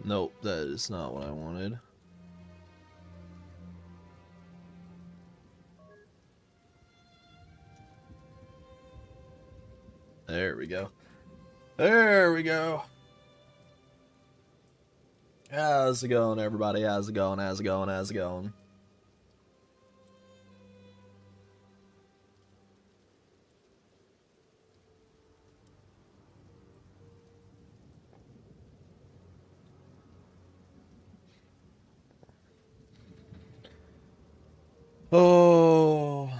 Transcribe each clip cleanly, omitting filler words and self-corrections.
Nope, that is not what I wanted. There we go. There we go. How's it going, everybody? How's it going? How's it going? How's it going? Oh.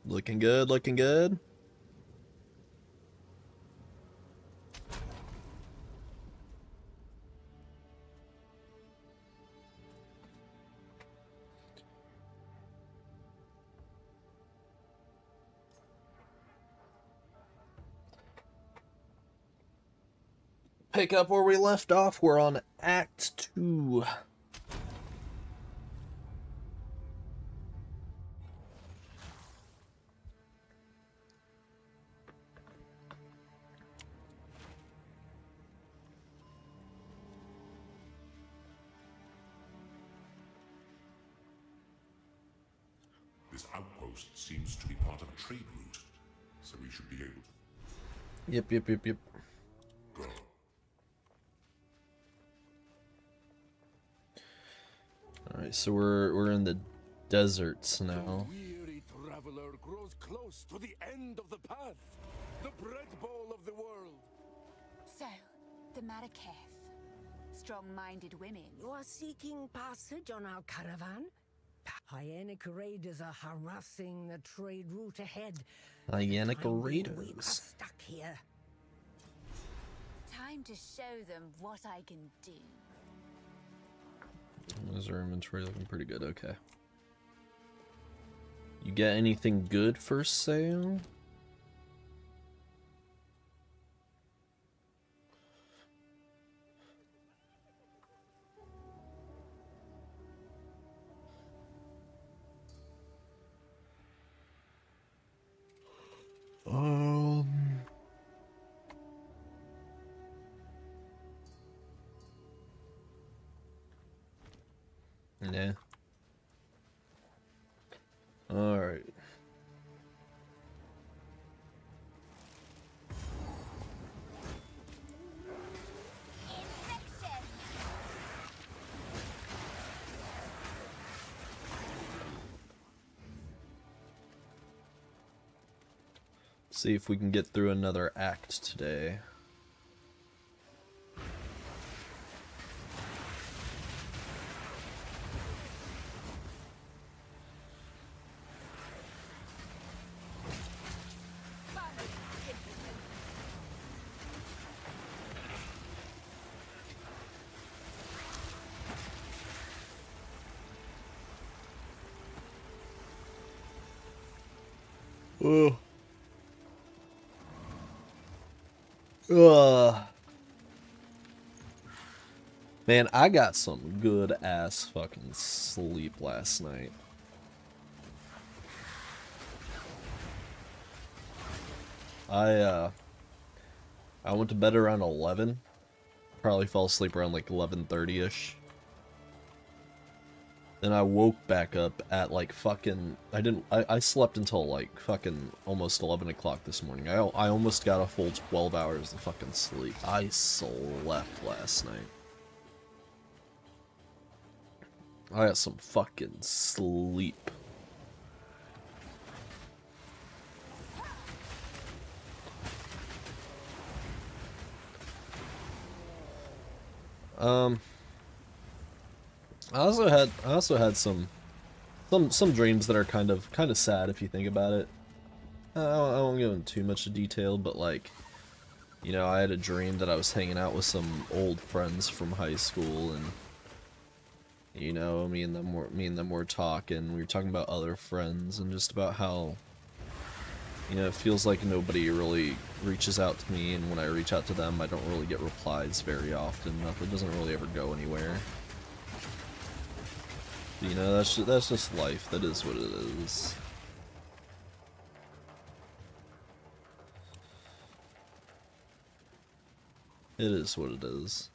Looking good, looking good. Pick up where we left off. We're on Act 2. This outpost seems to be part of a trade route, so we should be able to... Yep. Go. Alright, so we're in the deserts now. The weary traveler grows close to the end of the path, the bread bowl of the world. So, the Marraketh. Strong-minded women. You are seeking passage on our caravan? Hyenic raiders are harassing the trade route ahead. Hyenic We are raiders. stuck here. Time to show them what I can do. Is our inventory looking pretty good? Okay. You get anything good for sale? Yeah. Alright. See if we can get through another act today. Ugh. Man, I got some good ass fucking sleep last night. I went to bed around 11. Probably fell asleep around like 11:30ish. Then I woke back up at like fucking... I slept until like fucking almost 11 o'clock this morning. I almost got a full 12 hours of fucking sleep. I slept last night. I got some fucking sleep. I also had some dreams that are kind of sad if you think about it. I won't go into too much detail, but like, you know, I had a dream that I was hanging out with some old friends from high school, and you know, me and them were talking. We were talking about other friends and just about how, you know, it feels like nobody really reaches out to me, and when I reach out to them, I don't really get replies very often. Nothing doesn't really ever go anywhere. You know, that's just life. That is what it is. It is what it is.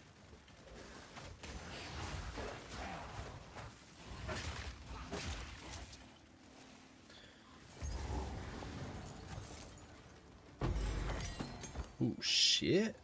Ooh, shit.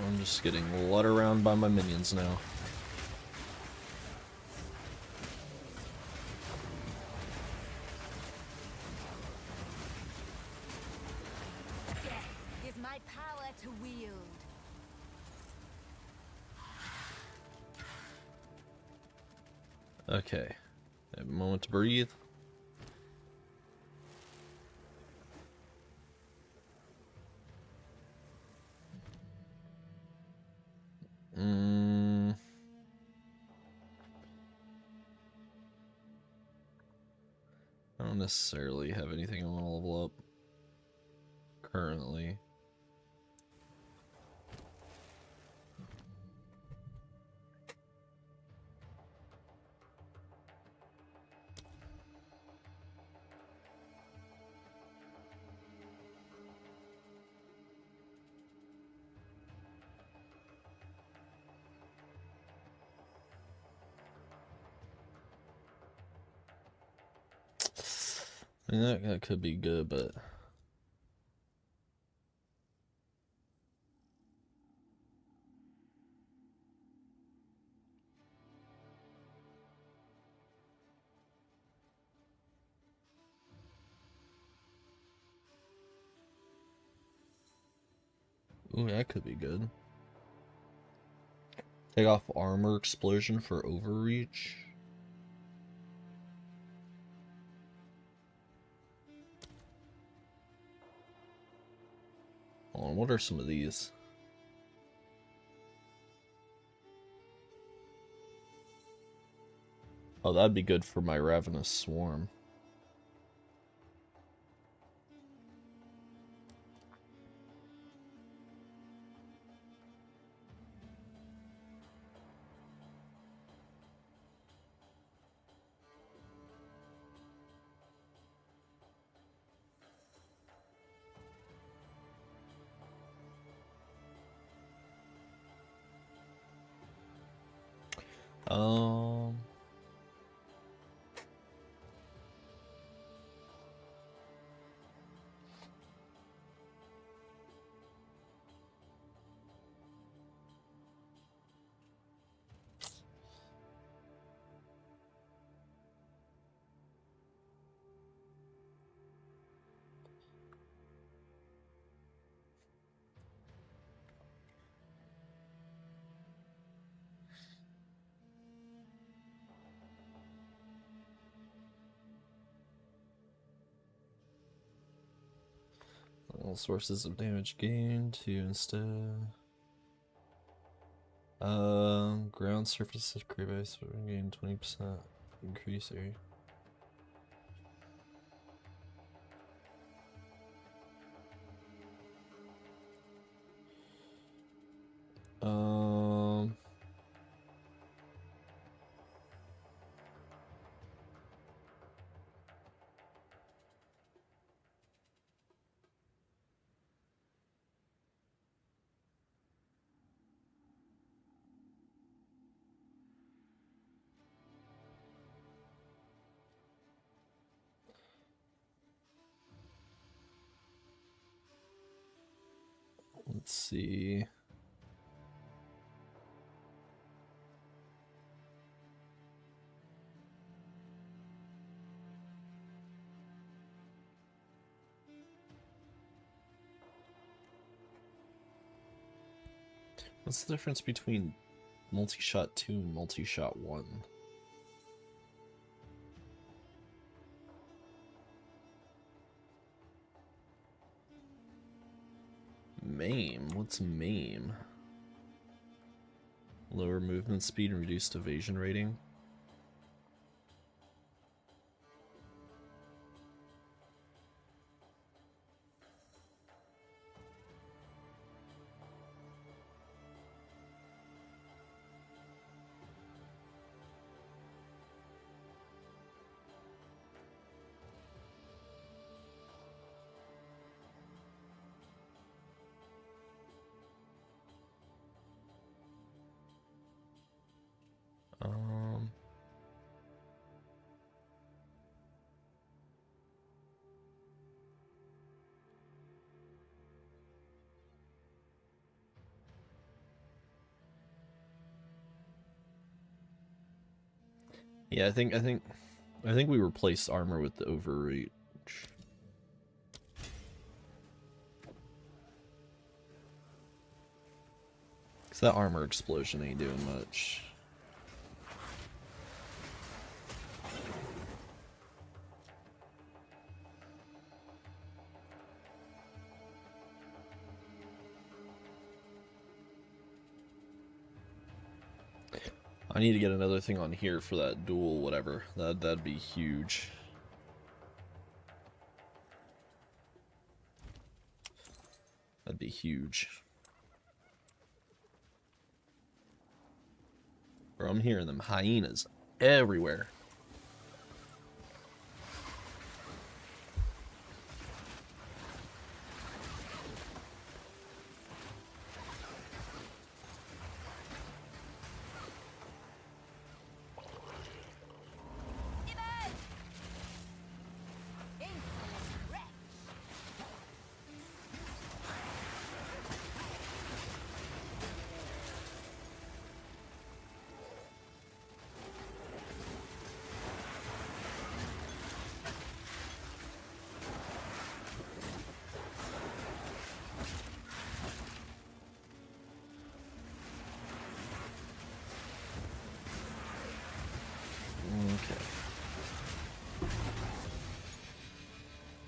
I'm just getting led around by my minions now. Death is my power to wield. Okay. Have a moment to breathe. I don't necessarily have anything I want to level up currently. I mean, that could be good, but ooh, that could be good. Take off armor explosion for overreach. Hold on, what are some of these? Oh, that'd be good for my Ravenous Swarm. Um, all sources of damage gained to instead. Ground surface of creep ice will gain 20% increase area. Um, let's see. What's the difference between multi-shot 2 and multi-shot 1? Maim? What's maim? Lower movement speed and reduced evasion rating? Yeah, I think we replaced armor with the overreach. Cause that armor explosion ain't doing much. I need to get another thing on here for that duel, whatever. That'd be huge. That'd be huge. Bro, I'm hearing them hyenas everywhere.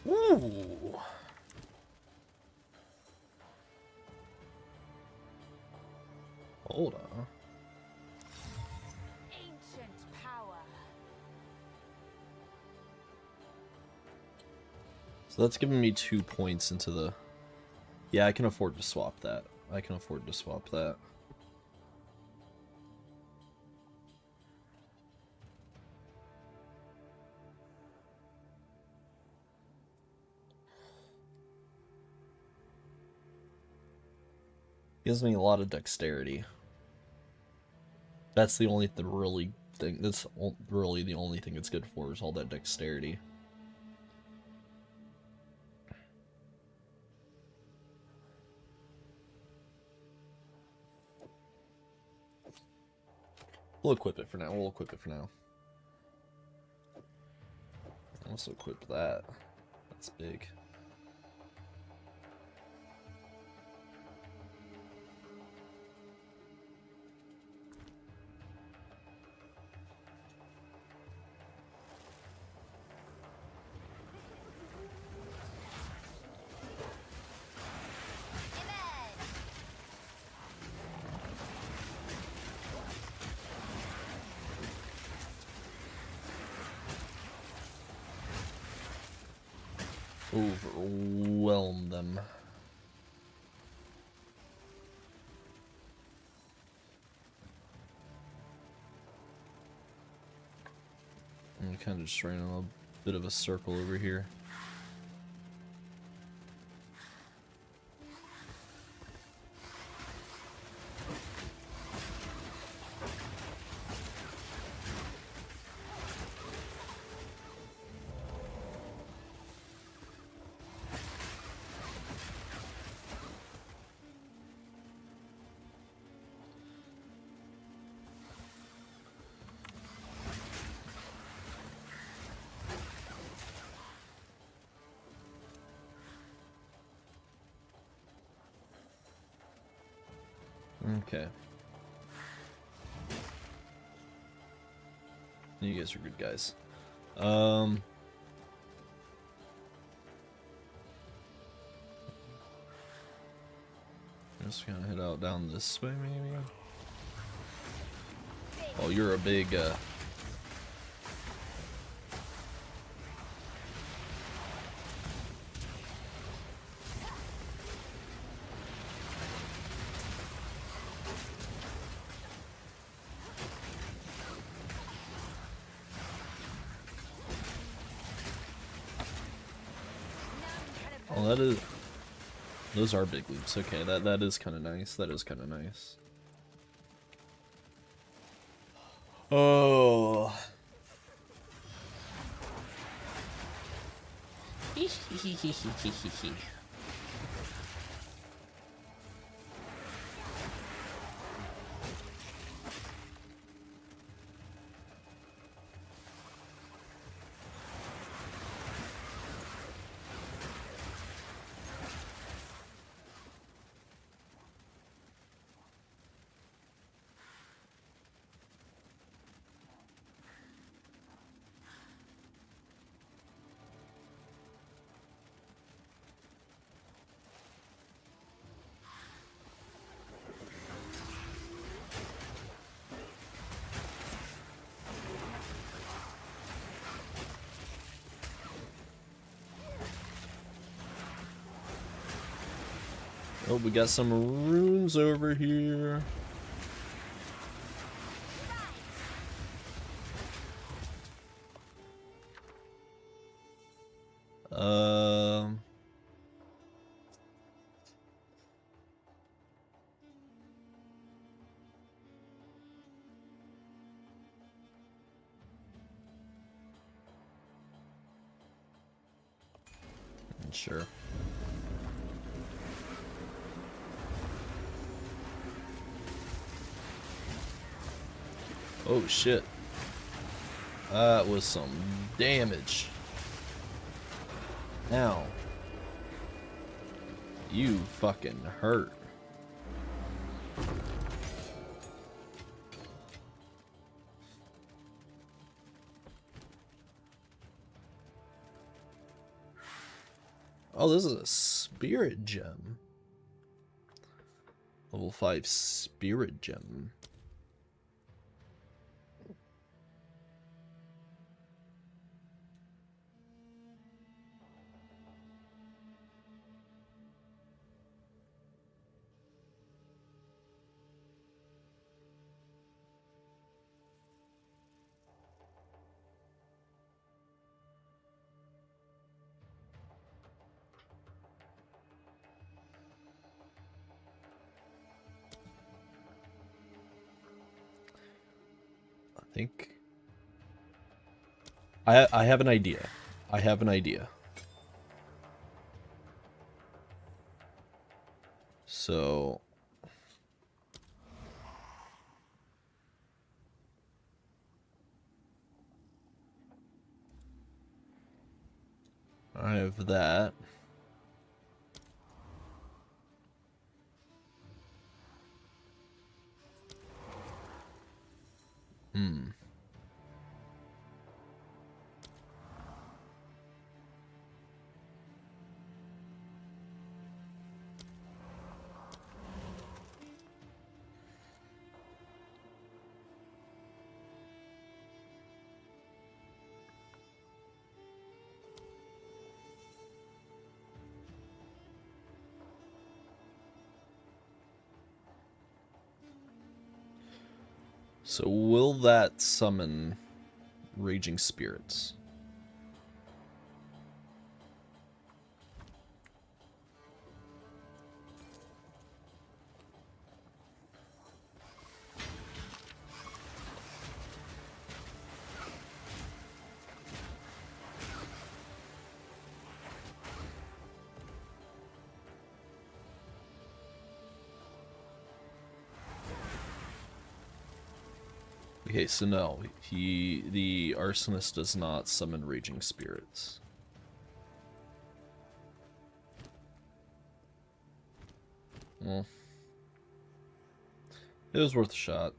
Ooh. Hold on. Ancient power. So that's giving me 2 points into the... Yeah, I can afford to swap that. I can afford to swap that. Gives me a lot of dexterity. That's the only really thing. That's really the only thing it's good for is all that dexterity. We'll equip it for now. We'll equip it for now. Also equip that. That's big. Overwhelm them. I'm kind of just running a bit of a circle over here. Okay. You guys are good guys. Just gonna head out down this way, maybe. Oh, you're a big, Oh, that is. Those are big leaps. Okay, that is kind of nice. That is kind of nice. Oh. Oh, we got some runes over here. Sure. Oh shit. That was some damage. Ow. You fucking hurt. Oh, this is a spirit gem. Level 5 spirit gem. Think I have an idea. I have an idea. So I have that. So will that summon raging spirits? Okay, so no, the arsonist does not summon raging spirits. Well, It was worth a shot.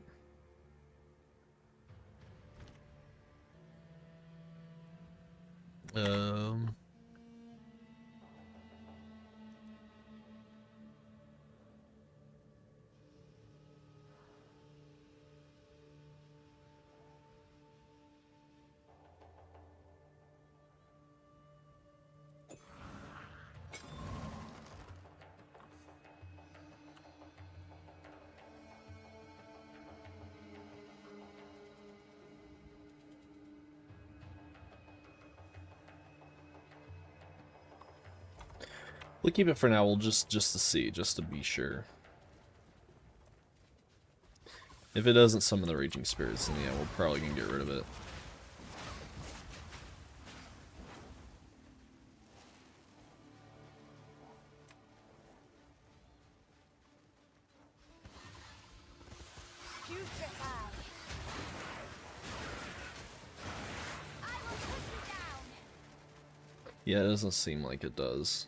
We'll keep it for now. We'll just to see, just to be sure. If it doesn't summon the Raging Spirits, then yeah, we're probably gonna get rid of it. Putrefy. I will put you down. Yeah, it doesn't seem like it does.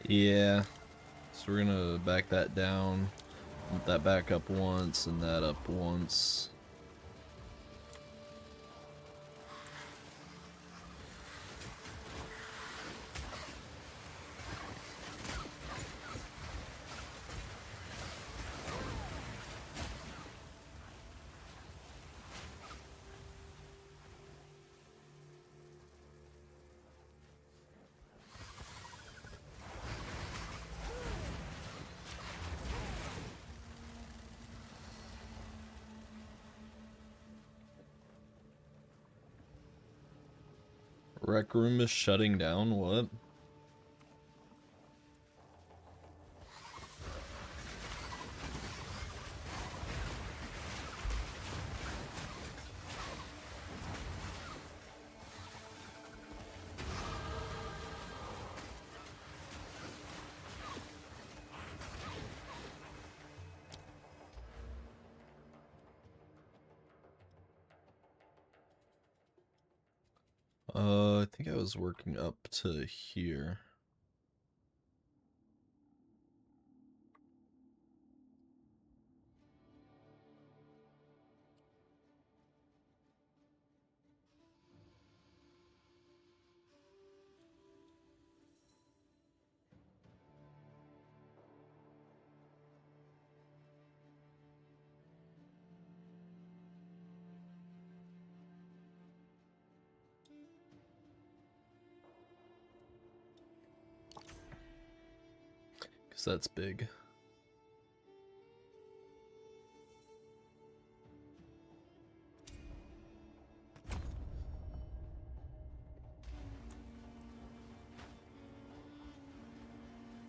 Yeah, so we're gonna back that down, put that back up once, and that up once. Rec room is shutting down, what? I think I was working up to here. Because that's big.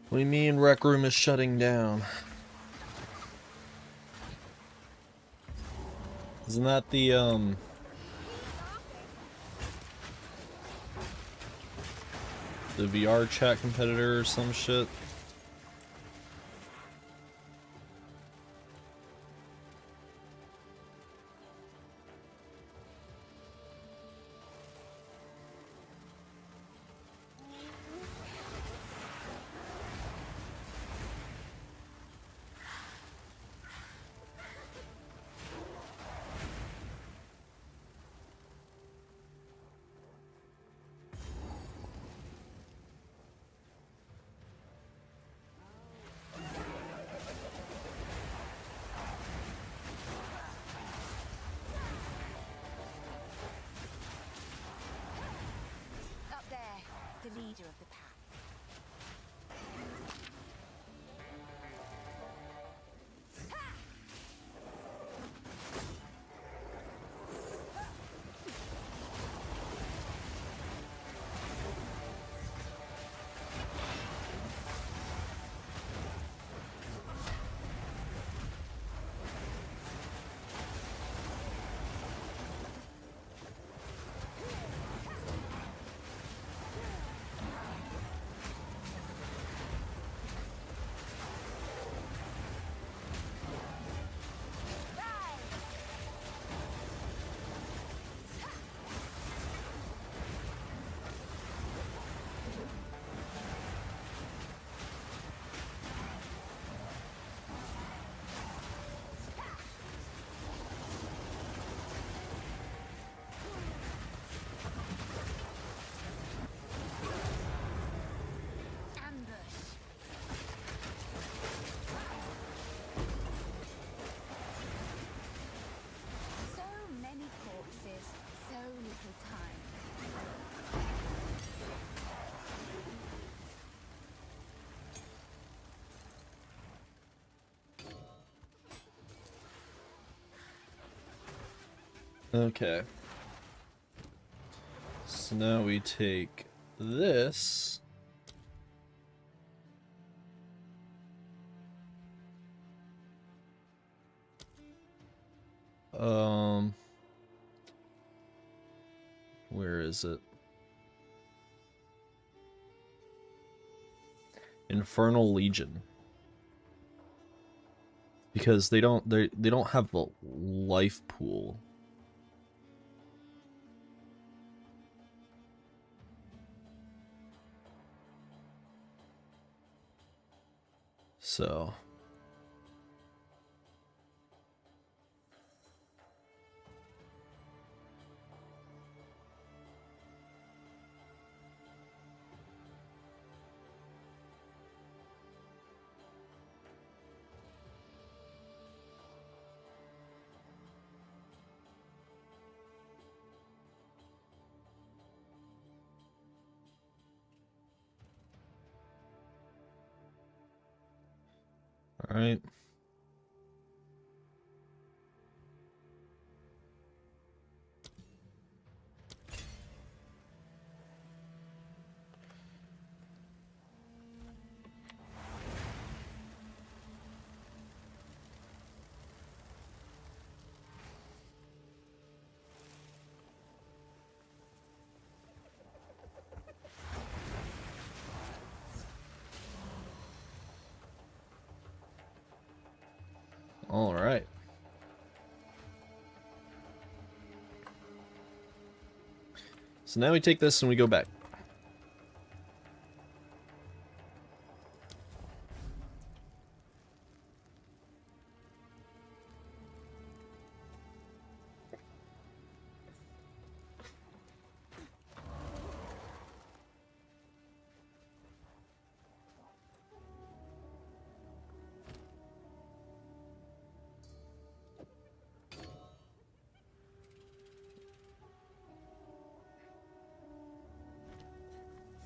What do you mean rec room is shutting down? Isn't that the VR chat competitor or some shit? Okay. So now we take this. Where is it? Infernal Legion. Because they don't have a life pool. So all right. All right. So now we take this and we go back.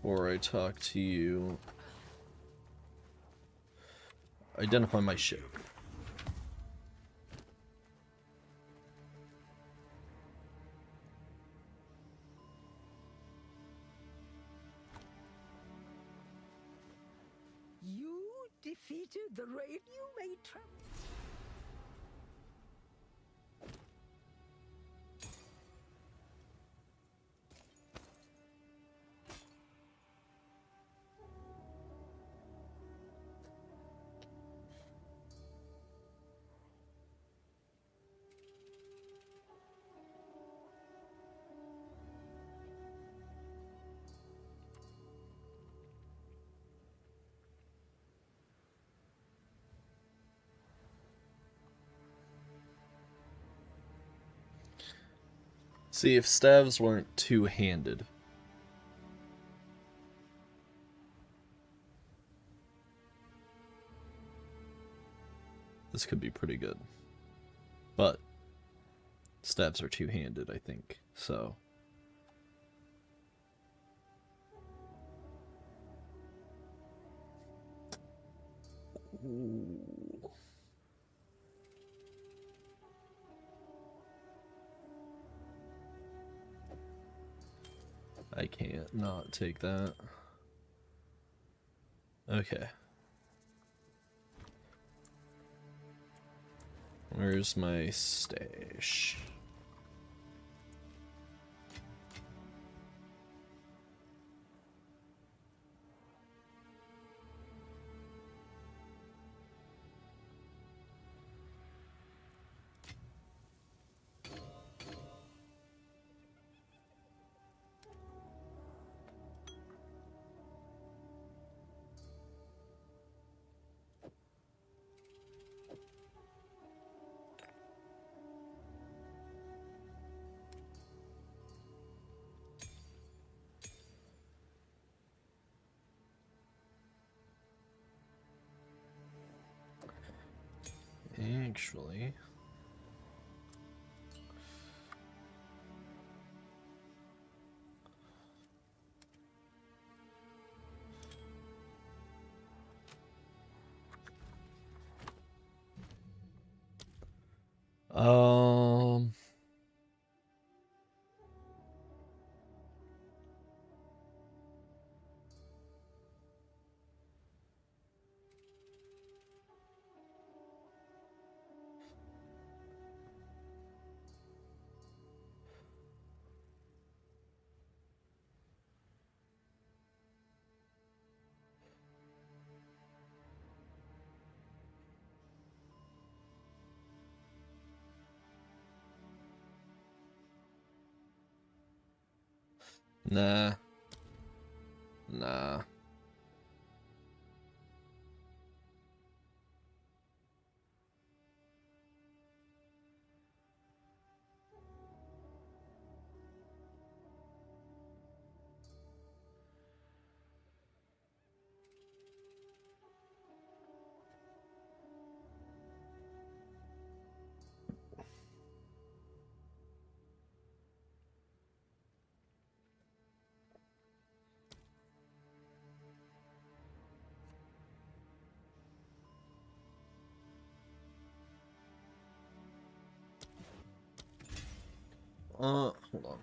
Before I talk to you, identify my ship. You defeated the raid you made travel. See, if staves weren't two-handed, this could be pretty good. But staves are two-handed, I think. So ooh. I can't not take that. Okay. Where's my stash? Actually, um Nah. Nah. Hold on.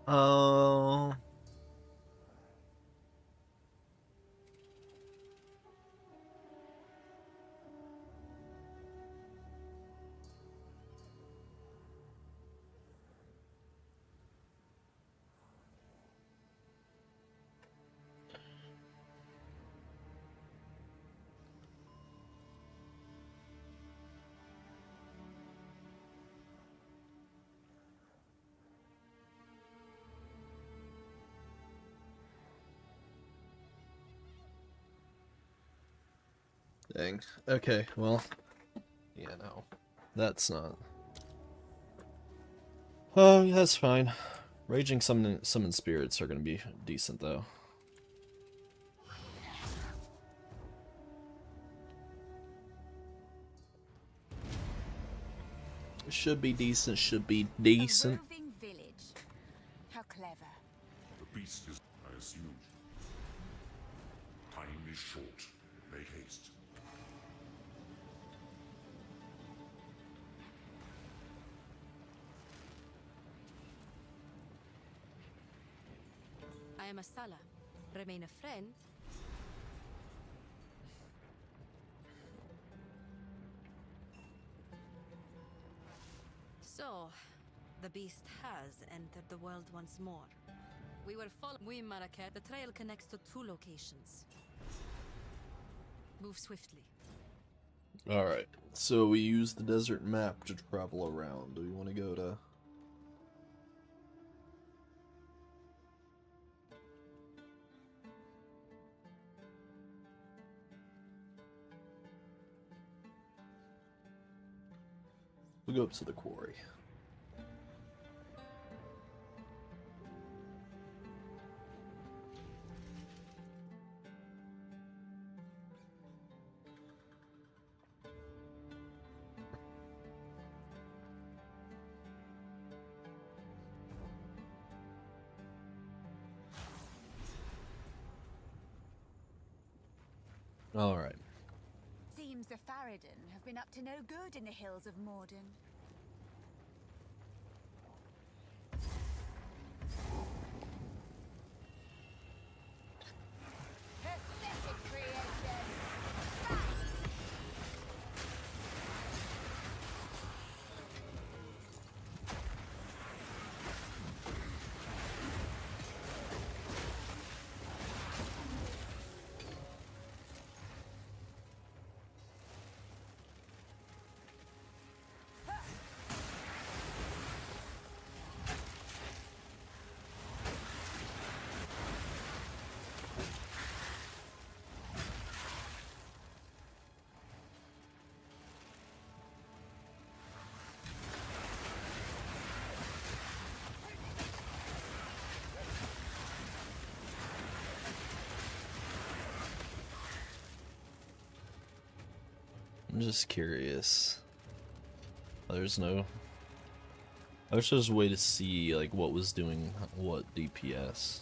Oh. Dang. Okay, well. Yeah, no. That's not. Oh, that's fine. Raging summon spirits are gonna be decent, though. Should be decent, should be decent. A roving village. How clever. The beast is, I assume. Time is short. Make haste. I am a Sala. Remain a friend. So, the beast has entered the world once more. We were following Maraket. The trail connects to 2 locations. Move swiftly. Alright, so we use the desert map to travel around. Do we want to go to... We'll go up to the quarry. All right. Seems the Farad'n have been up to no good in the hills of Morden. Pathetic creation! I'm just curious. There's no... I wish there was a way to see like what was doing what DPS.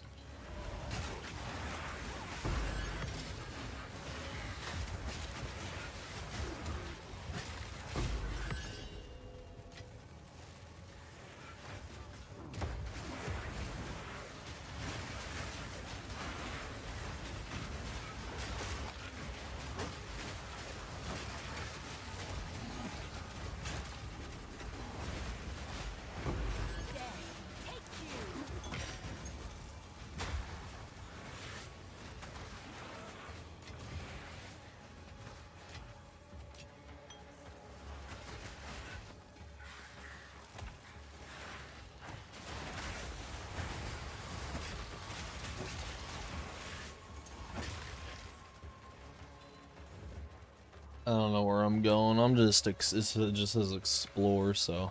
I don't know where I'm going. I'm just it just says explore, so.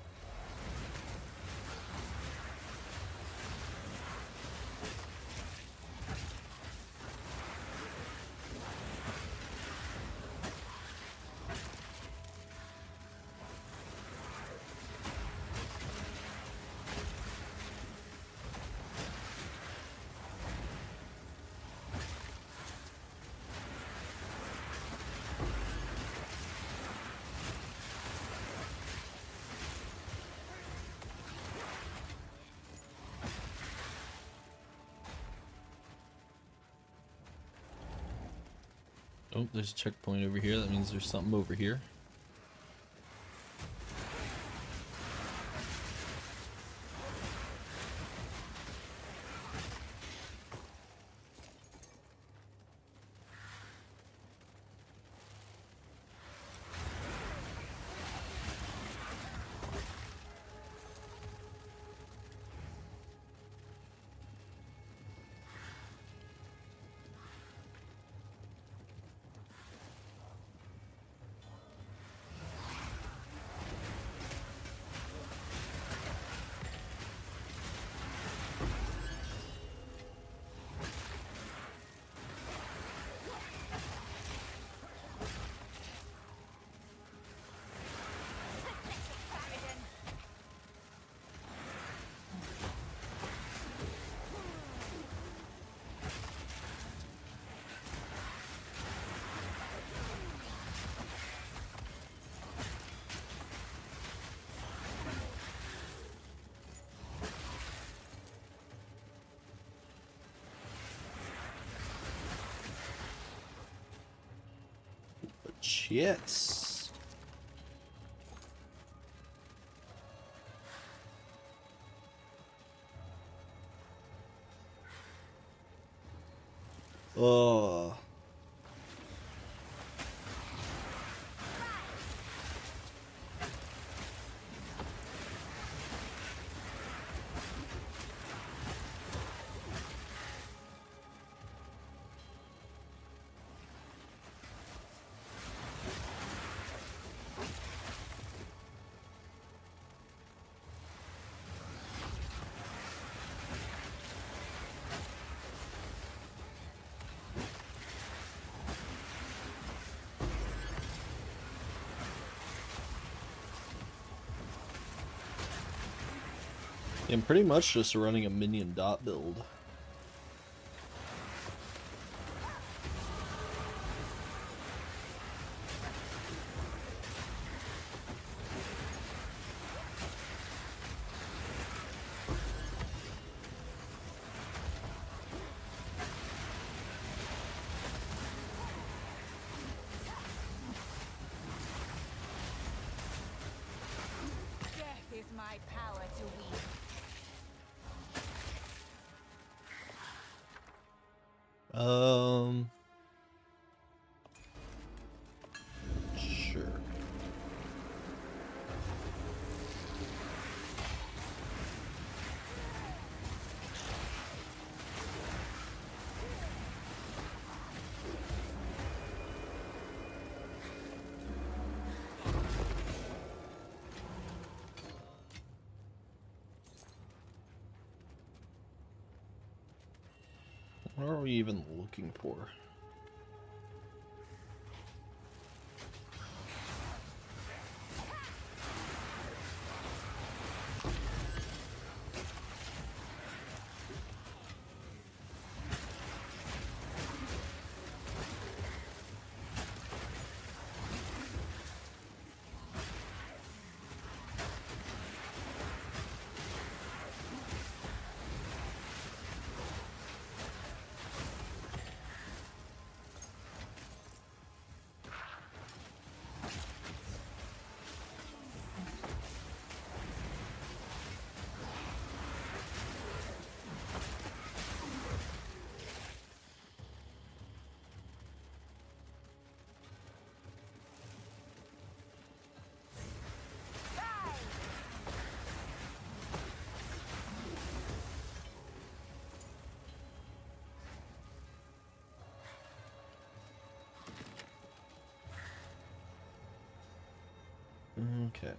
Oh, there's a checkpoint over here. That means there's something over here. Yes. Oh. I'm pretty much just running a minion dot build. Death is my power to wield. Sure. What are we even looking for? Okay.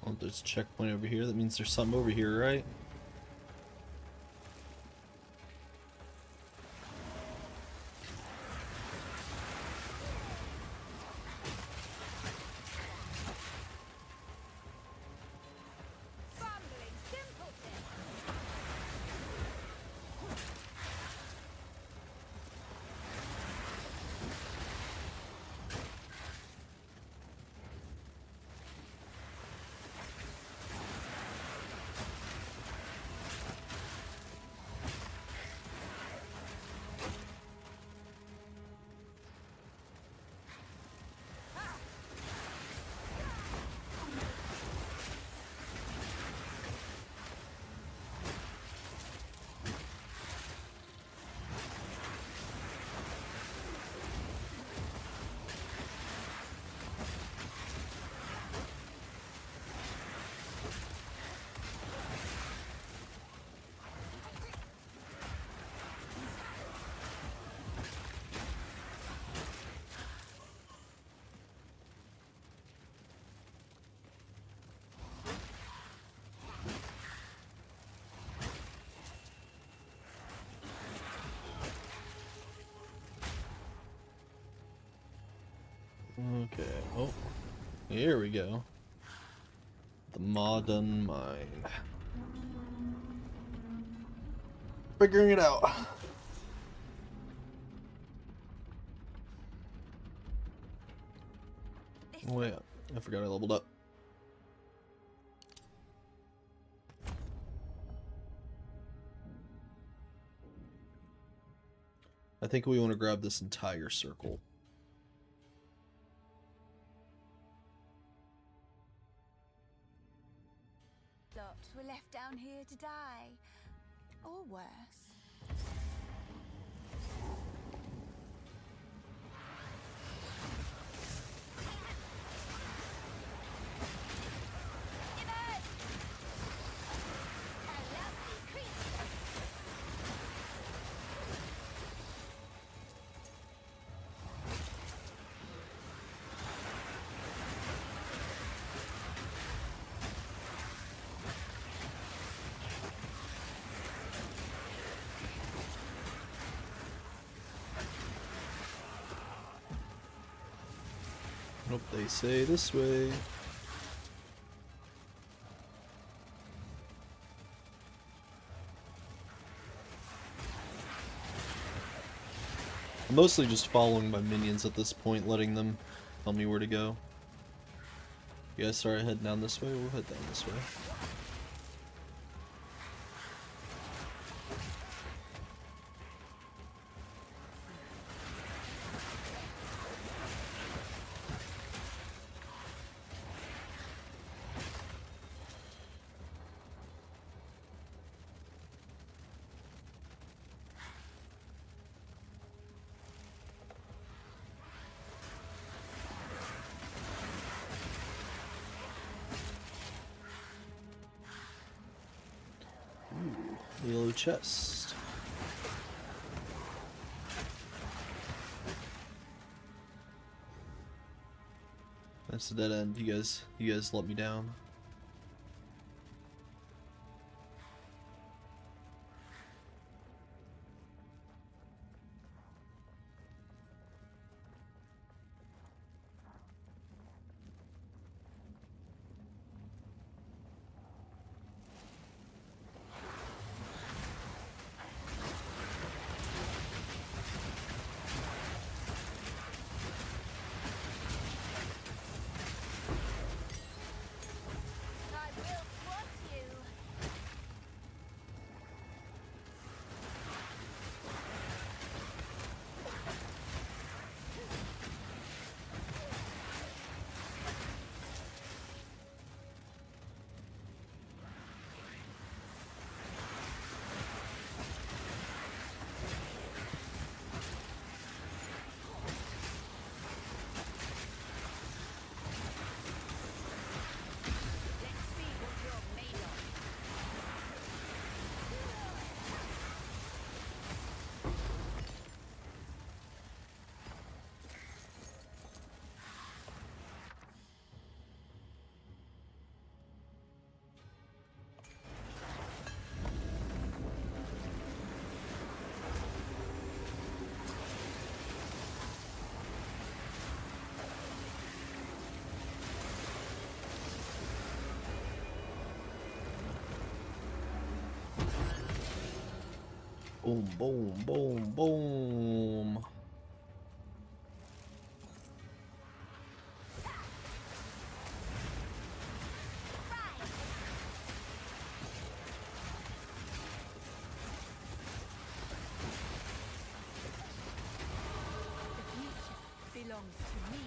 Oh, there's a checkpoint over here. That means there's something over here, right? Fumbling simpleton! Okay, oh, here we go. The modern mine. Figuring it out. Oh yeah, I forgot I leveled up. I think we want to grab this entire circle. Lots were left down here to die. Or worse. Nope, they say this way. I'm mostly just following my minions at this point, letting them tell me where to go. You guys start heading down this way, we'll head down this way. Yellow chest. That's the dead end. You guys let me down. Boom, boom, boom, boom. The future belongs to me.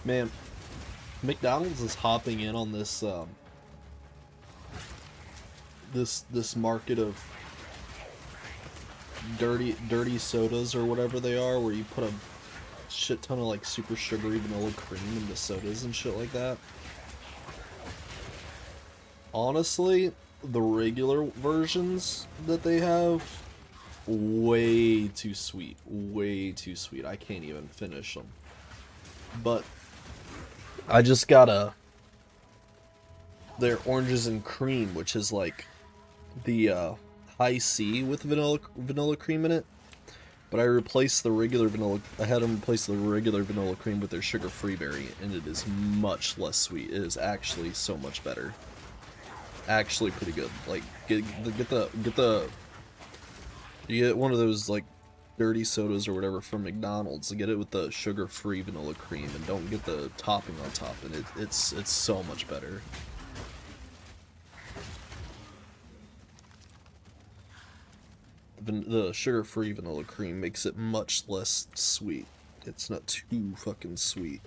Man, McDonald's is hopping in on this this market of dirty sodas or whatever they are, where you put a shit ton of like super sugary vanilla cream into sodas and shit like that. Honestly, the regular versions that they have, way too sweet. Way too sweet. I can't even finish them. But I just got their oranges and cream, which is like the high C with vanilla cream in it. But I replaced the regular vanilla. I had them replace the regular vanilla cream with their sugar-free variant, and it is much less sweet. It is actually so much better. Actually, pretty good. Like you get one of those like dirty sodas or whatever from McDonald's. Get it with the sugar-free vanilla cream, and don't get the topping on top. And it's so much better. The sugar-free vanilla cream makes it much less sweet. It's not too fucking sweet.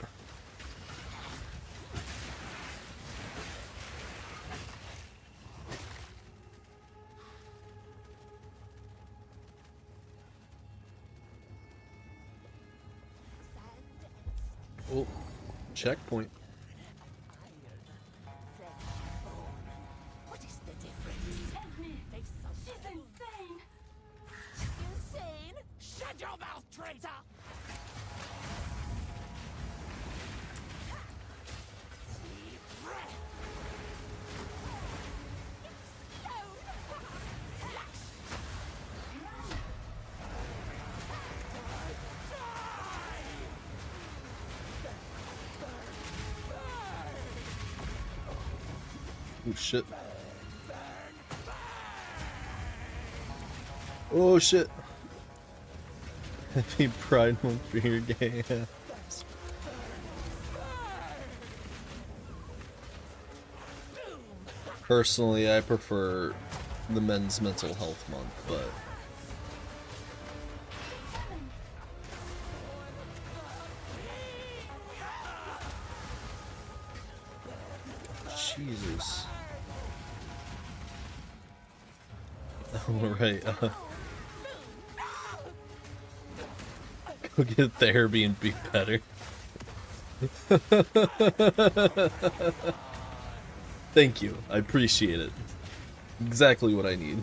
Oh, checkpoint. What is the difference? Help me! She's insane! Insane? Shut your mouth, traitor! Oh shit. Oh shit. Happy Pride Month for your gay ass. Personally, I prefer the Men's Mental Health Month, but Jesus. Alright, go get therapy and be better. Thank you, I appreciate it. Exactly what I need.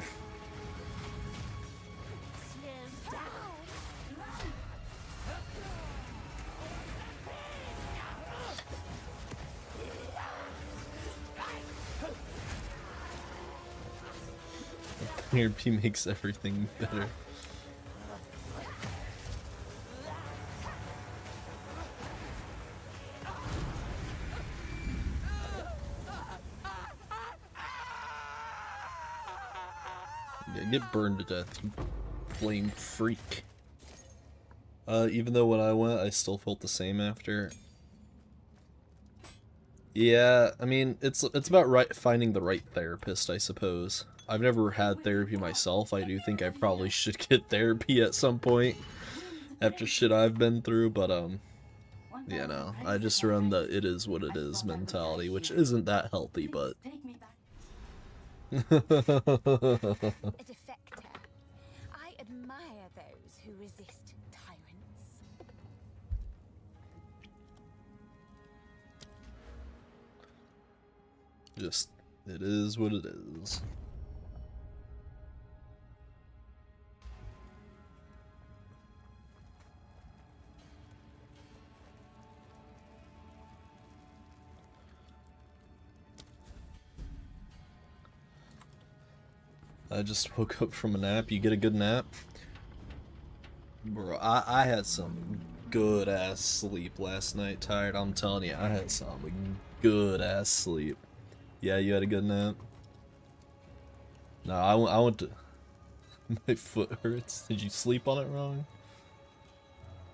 Therapy makes everything better. Yeah, get burned to death, you flame freak. Even though when I went, I still felt the same after. Yeah, I mean, it's about finding the right therapist, I suppose. I've never had therapy myself. I do think I probably should get therapy at some point after shit I've been through, but you know, I just run the it is what it is mentality, which isn't that healthy, but A defector. I admire those who resist tyrants. just it is what it is. I just woke up from a nap. You get a good nap? Bro, I had some good ass sleep last night, tired. I'm telling you, I had some good ass sleep. Yeah, you had a good nap? No, I went to... My foot hurts. Did you sleep on it wrong?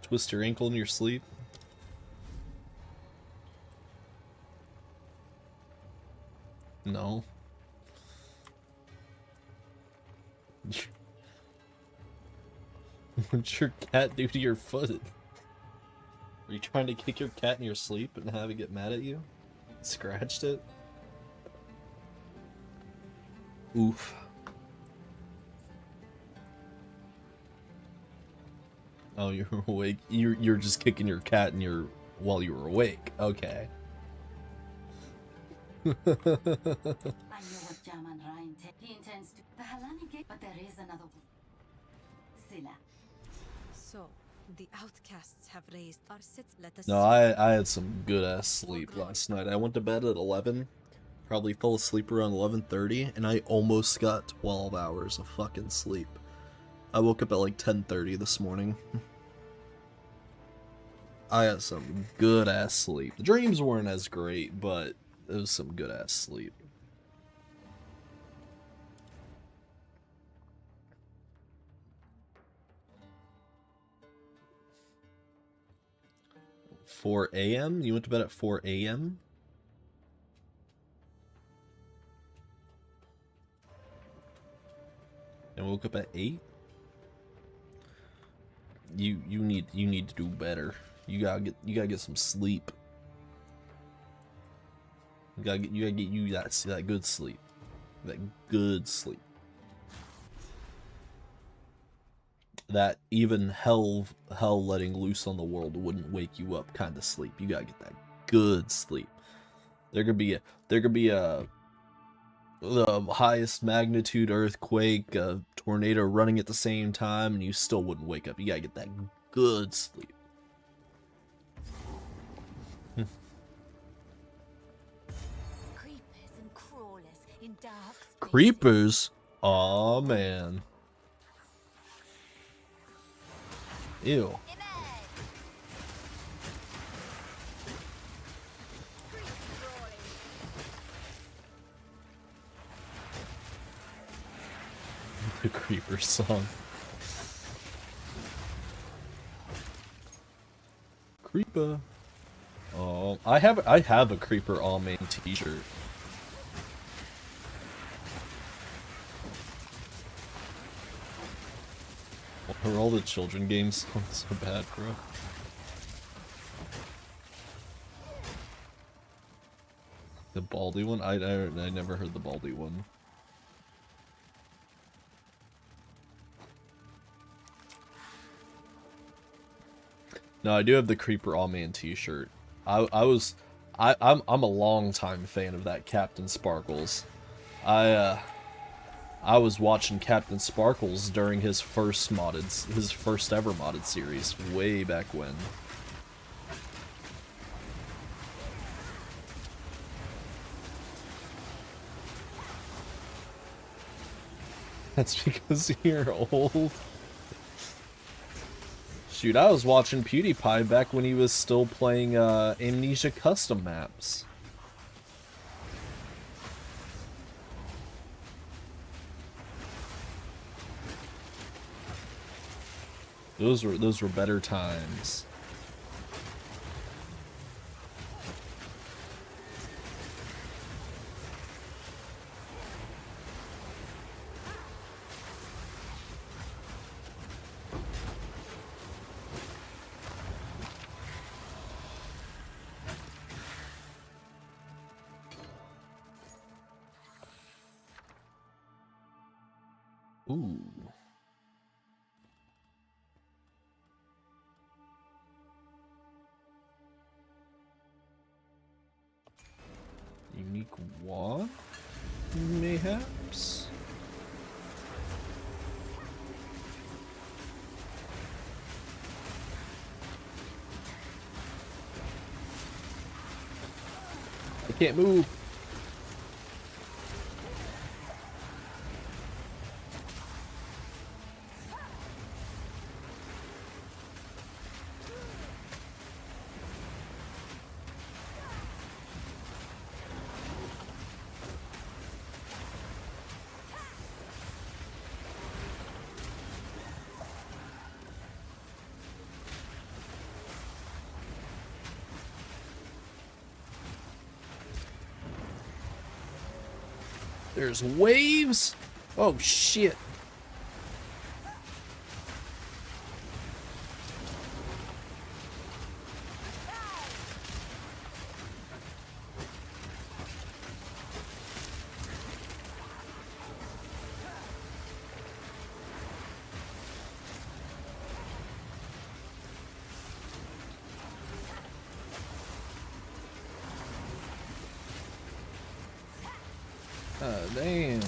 Twist your ankle in your sleep? No. What'd your cat do to your foot? Are you trying to kick your cat in your sleep and have it get mad at you? Scratched it? Oof. Oh, you're awake. You're just kicking your cat in your while you were awake. Okay. I know what Jaman Ryan he intends to. The Halani gate, but there is another one. Silla. So, the outcasts have raised our sits. Let us No, I had some good ass sleep last night. I went to bed at 11. Probably fell asleep around 11:30, and I almost got 12 hours of fucking sleep. I woke up at like 10:30 this morning. I had some good ass sleep. The dreams weren't as great, but it was some good ass sleep. $4 a.m.? You went to bed at 4 a.m.? And woke up at 8? You need to do better. You gotta get some sleep. You gotta get that good sleep. That good sleep. That even hell letting loose on the world wouldn't wake you up kind of sleep. You gotta get that good sleep. There could be the highest magnitude earthquake, a tornado running at the same time, and you still wouldn't wake up. You gotta get that good sleep. Creepers and crawlers in dark spaces. Creepers? Aw, man. Ew. The creeper song. Creeper. Oh, I have a creeper all main t-shirt. Are all the children games so bad, bro? The Baldy one? I never heard the Baldy one. No, I do have the Creeper All Man t-shirt. I'm a long time fan of that Captain Sparkles. I was watching Captain Sparkles during his first ever modded series, way back when. That's because you're old. Shoot, I was watching PewDiePie back when he was still playing Amnesia custom maps. Those were better times. Ooh. Unique wand, mayhaps? I can't move. There's waves. Oh shit. Damn.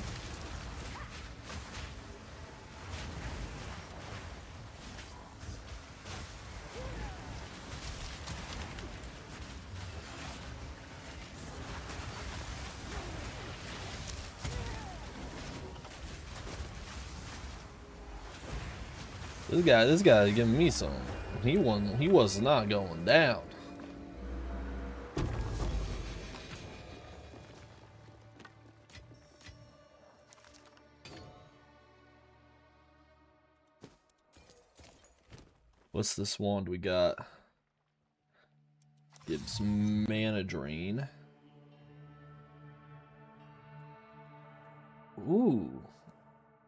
This guy is giving me some. He was not going down. What's this wand we got? Gives mana drain. Ooh.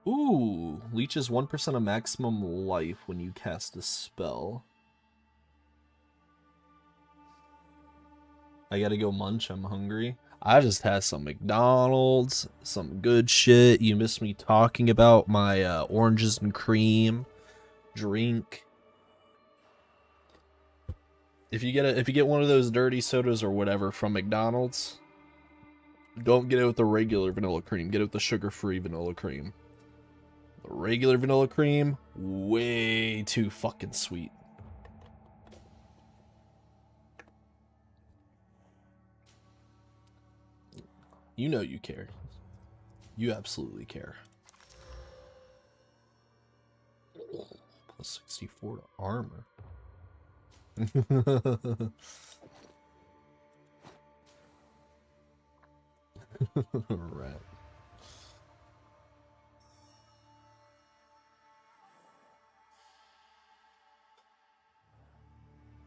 Ooh. Leeches 1% of maximum life when you cast a spell. I gotta go munch, I'm hungry. I just had some McDonald's, some good shit. You missed me talking about my oranges and cream drink. If you get one of those dirty sodas or whatever from McDonald's, don't get it with the regular vanilla cream. Get it with the sugar-free vanilla cream. The regular vanilla cream, way too fucking sweet. You know you care. You absolutely care. Plus 64 to armor. Right.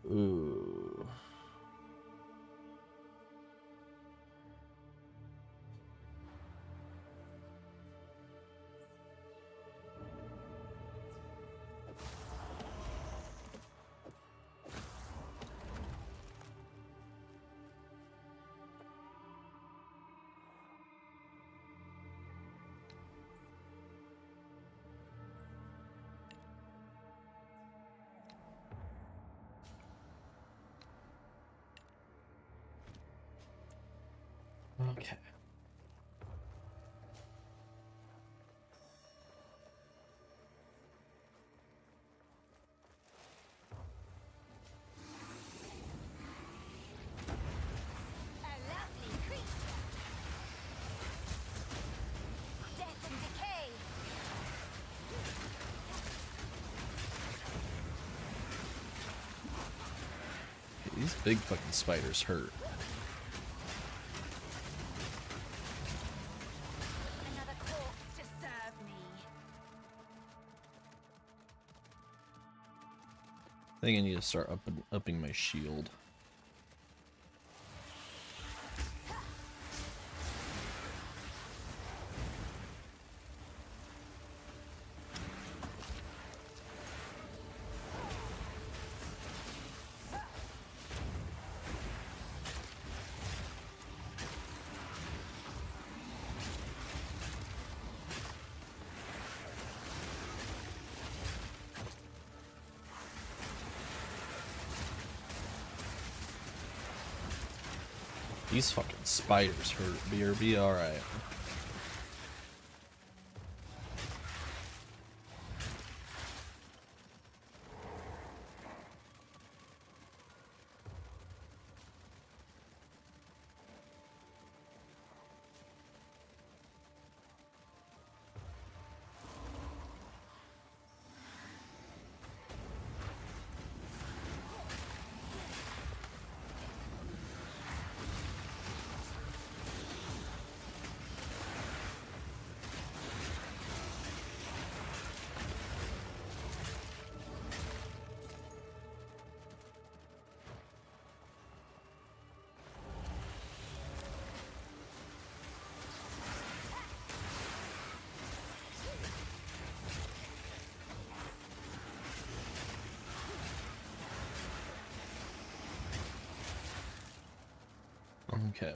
Ooh. Okay. These big fucking spiders hurt. Another corpse to serve me. I think I need to start upping my shield. These fucking spiders hurt. BRB, alright. Okay.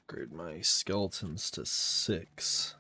Upgrade my skeletons to 6.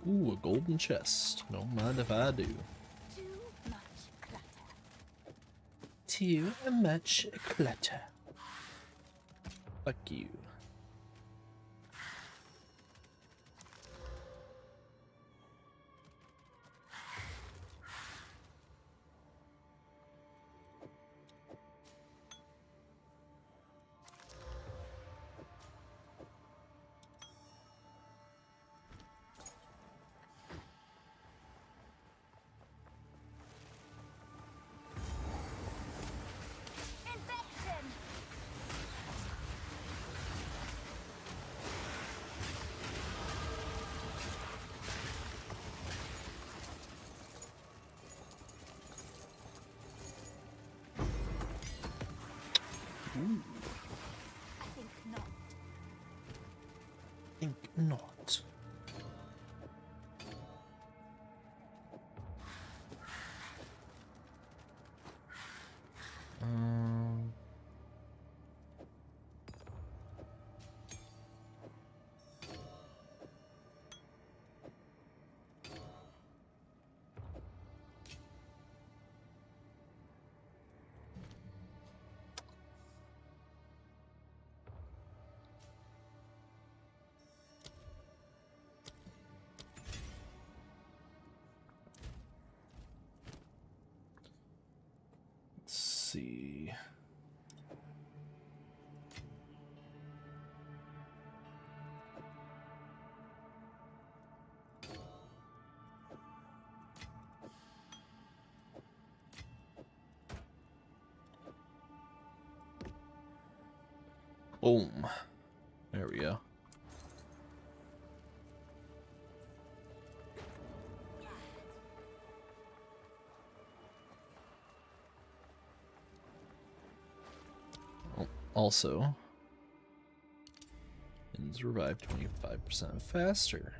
Ooh, a golden chest. Don't mind if I do. Too much clutter. Too much clutter. Fuck you. Infection! I think not. Think not. Let's see. Boom. There we go. Also, minions revive 25% faster.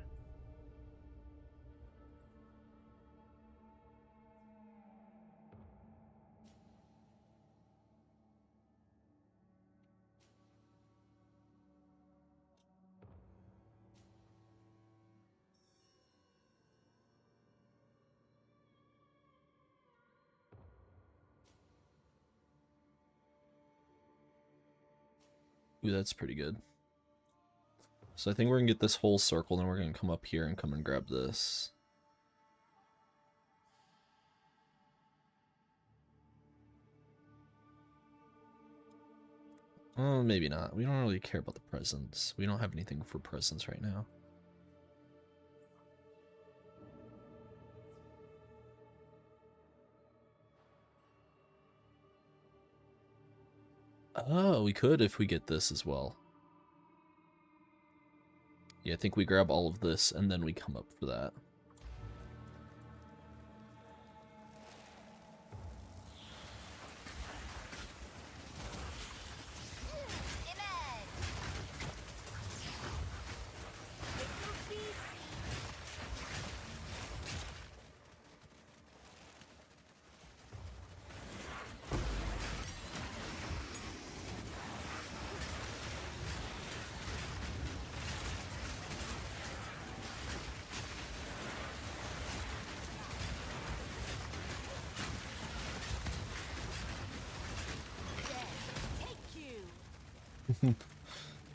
Ooh, that's pretty good. So I think we're gonna get this whole circle, then we're gonna come up here and come and grab this. Oh, maybe not. We don't really care about the presents. We don't have anything for presents right now. Oh, we could if we get this as well. Yeah, I think we grab all of this and then we come up for that.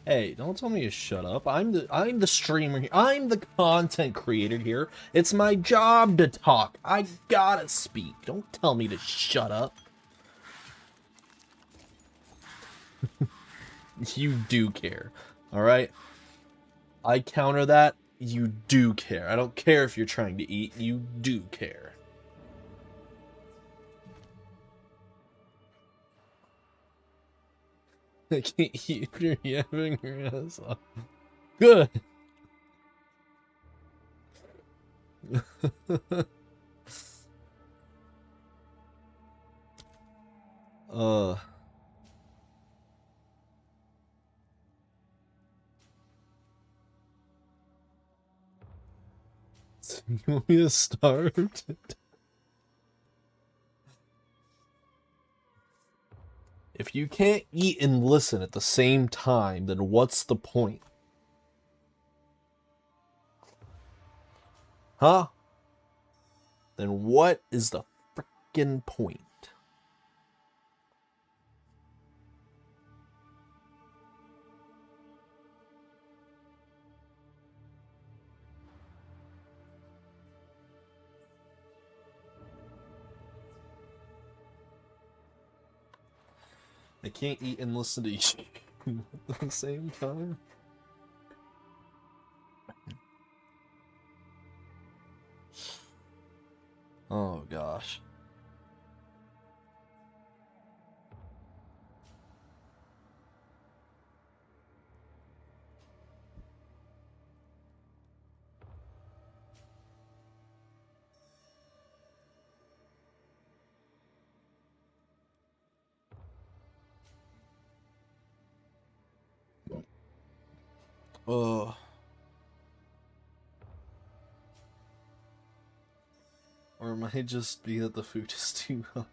Hey, don't tell me to shut up. I'm the streamer here. I'm the content creator here. It's my job to talk. I gotta speak. Don't tell me to shut up. You do care. Alright? I counter that. You do care. I don't care if you're trying to eat. You do care. I can't eat if you're yapping your ass off. Good. You want me to starve? If you can't eat and listen at the same time, then what's the point? Huh? Then what is the frickin' point? I can't eat and listen to you at the same time. Oh gosh. Or it might just be that the food is too hot.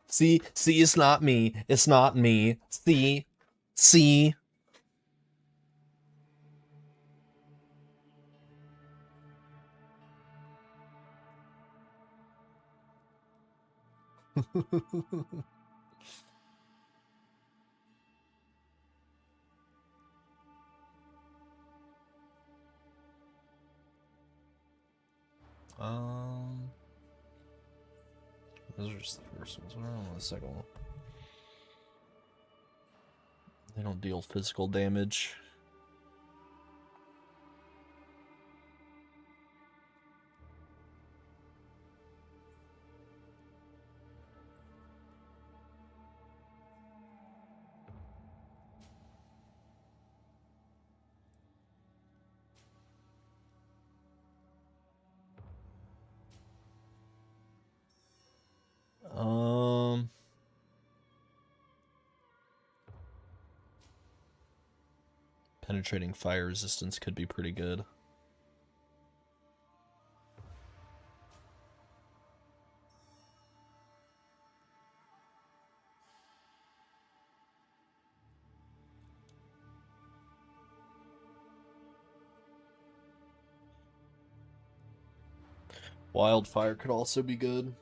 See, it's not me. It's not me. See. Those are just the first ones. What are on the second one? They don't deal physical damage. Penetrating fire resistance could be pretty good. Wildfire could also be good.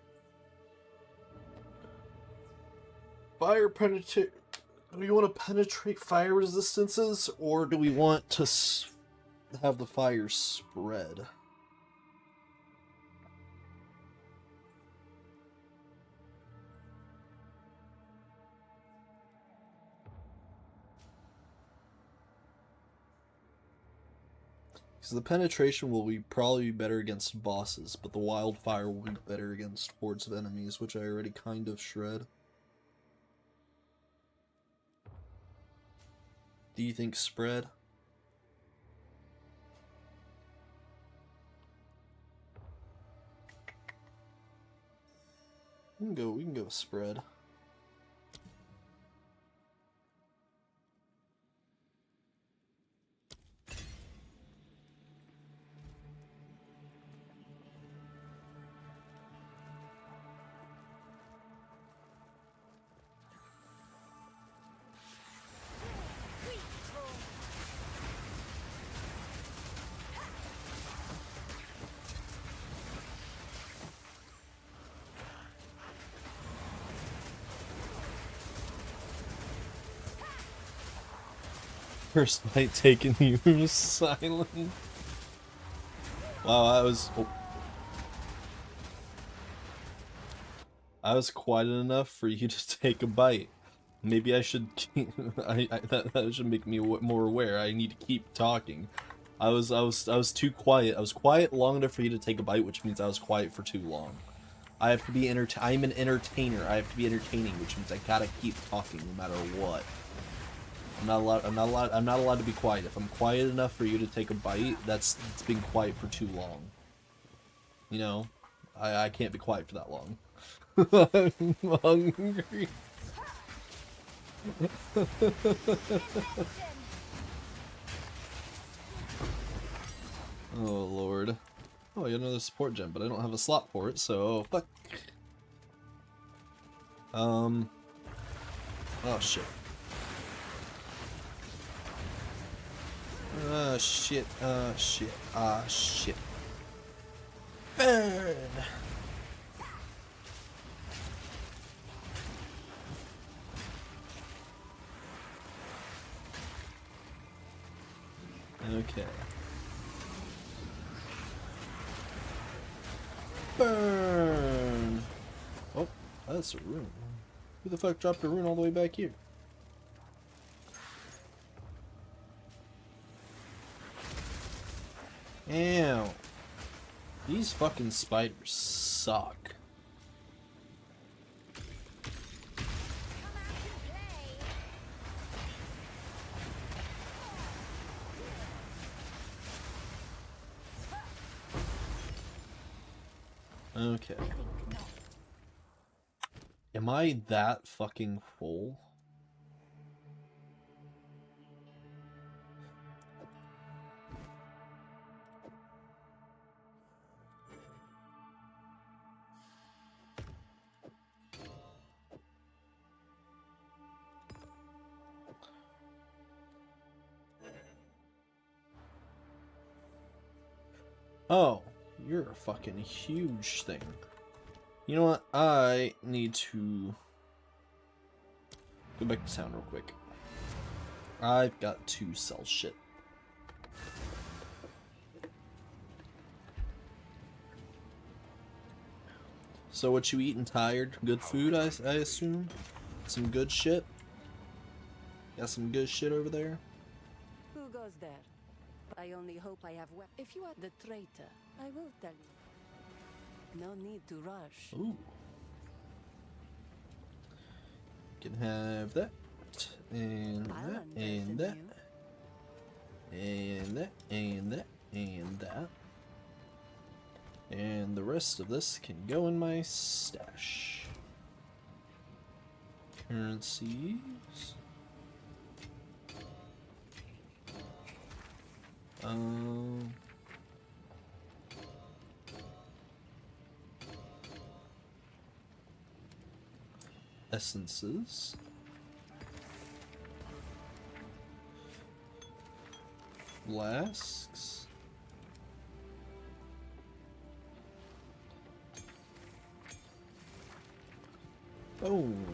Fire penetrate. Do we want to penetrate fire resistances, or do we want to have the fire spread? Because the penetration will probably be better against bosses, but the wildfire will be better against hordes of enemies, which I already kind of shred. Do you think spread? We can go spread. First bite taken, you were silent. Wow, I was quiet enough for you to take a bite. Maybe I should keep, that should make me more aware. I need to keep talking. I was too quiet. I was quiet long enough for you to take a bite, which means I was quiet for too long. I have to be I'm an entertainer. I have to be entertaining, which means I gotta keep talking no matter what. I'm not allowed to be quiet. If I'm quiet enough for you to take a bite, it's being quiet for too long. You know, I can't be quiet for that long. I'm hungry. Oh lord. Oh, I got another support gem, but I don't have a slot for it, so fuck. Oh shit. Shit, shit, shit. Burn! Okay. Burn! Oh, that's a rune. Who the fuck dropped a rune all the way back here? Ow. These fucking spiders suck. Okay. Am I that fucking full? Oh, you're a fucking huge thing. You know what? I need to go back to town real quick. I've got to sell shit. So what you eating, tired? Good food, I assume? Some good shit? Got some good shit over there? Who goes there? I only hope I have If you are the traitor, I will tell you. No need to rush. Ooh. Can have that. And that. And that. And that. And that. And that. And the rest of this can go in my stash. Currencies. Essences. Flasks. Boom.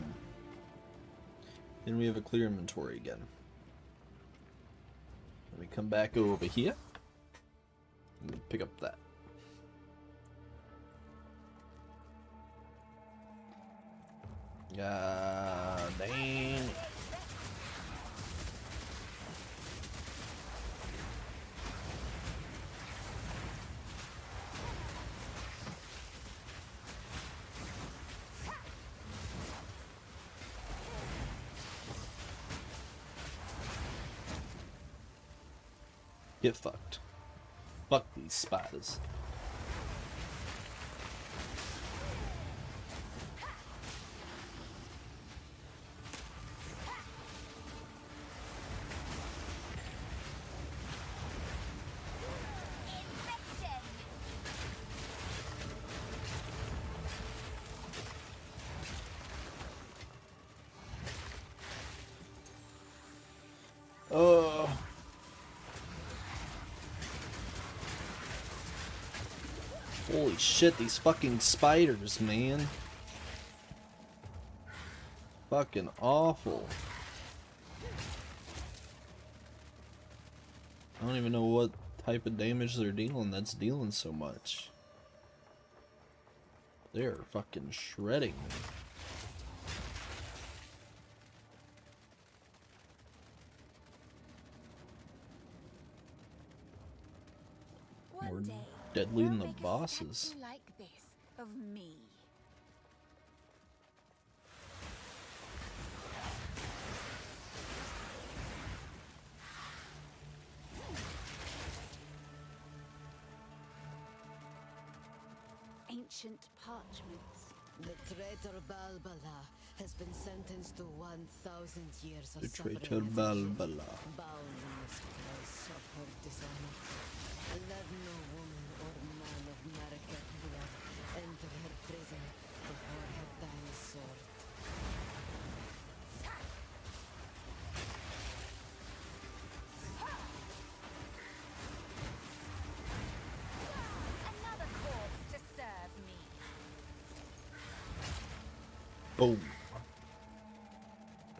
Then we have a clear inventory again. Let me come back over here and pick up that. God damn. Get fucked. Fuck these spiders. Oh. Holy shit, these fucking spiders, man. Fucking awful. don't even know what type of damage they're dealing that's dealing so much. They're fucking shredding me. More One day, deadly than they'll the make a bosses. statue like this of me. Ancient parchments. The traitor Balbala has been sentenced to 1,000 years of The suffering traitor as a Balbala. human, bound in this place of her dishonor. Let no woman or man of Marrakech blood enter her prison before her time is served. Another corpse to serve me. Boom.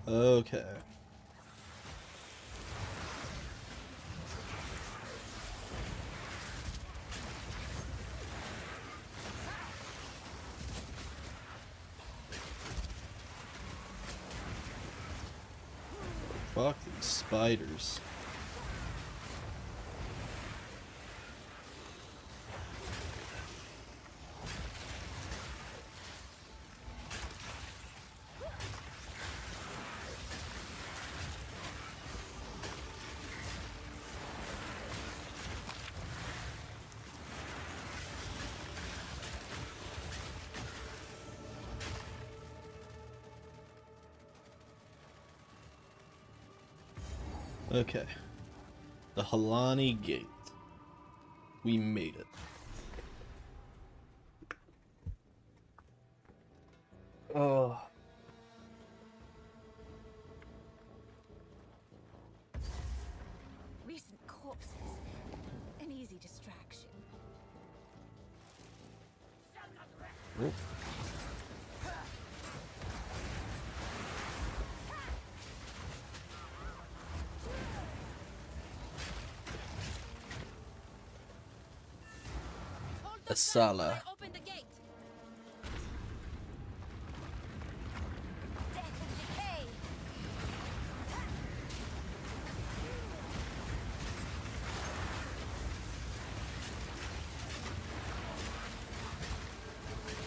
Okay. Fuck these spiders. Okay. The Halani Gate. We made it. Oh. Recent corpses. An easy distraction. Oh. Asala. Open the gate. Death and decay.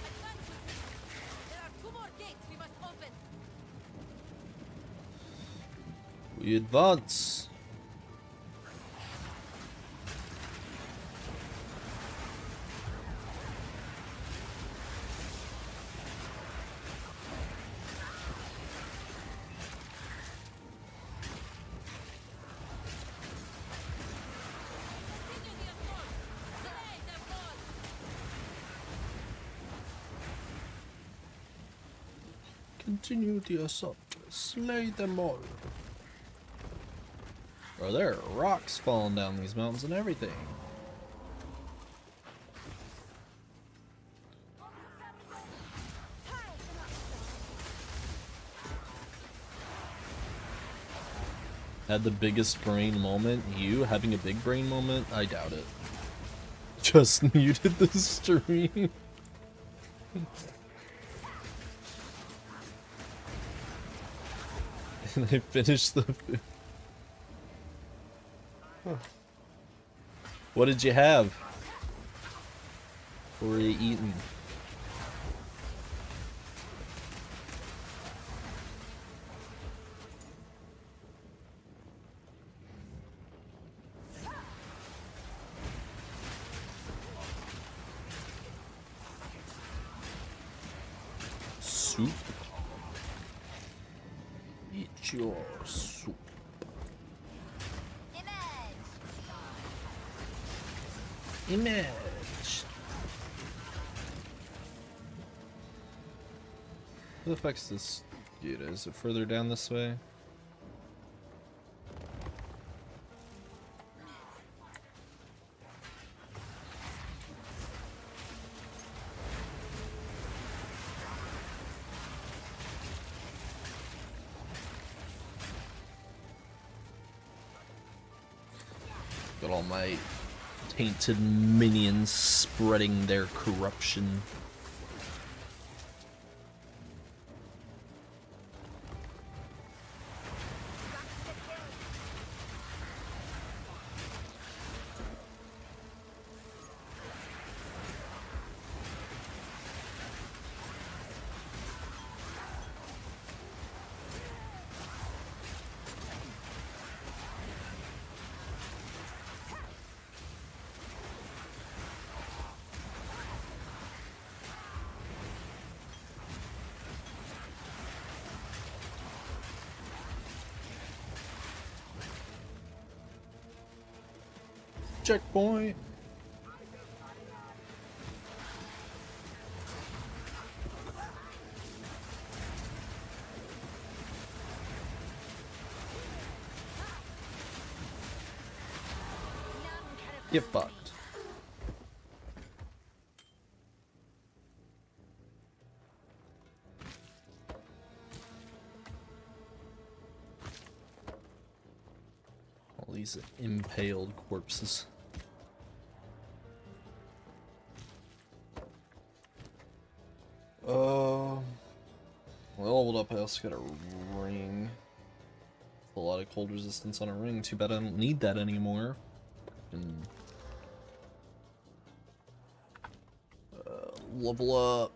Advance with me. There are 2 more gates we must open. We advance. Continue the assault. Slay them all. Continue the assault. Slay them all. Bro, there are rocks falling down these mountains and everything. Had the biggest brain moment? You having a big brain moment? I doubt it. Just muted the stream. And I finished the food. What did you have? What were you eating? Soup. Eat your soup. Image. What the fuck's this dude? Is it further down this way? all my tainted minions spreading their corruption. Checkpoint. Get fucked. All these impaled corpses. Well, hold up, I also got a ring. A lot of cold resistance on a ring. Too bad I don't need that anymore. And level up.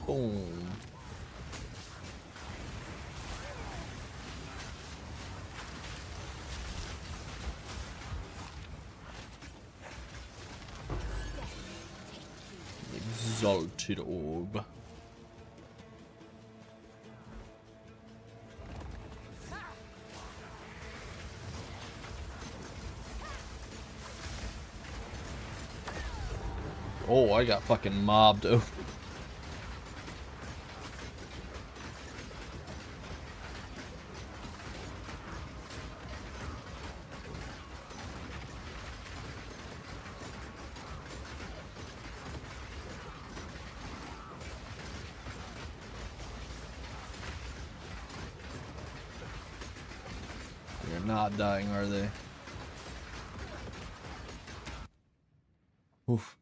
Boom. Exalted orb. Oh, I got fucking mobbed. Oh. They're not dying, are they? Oof.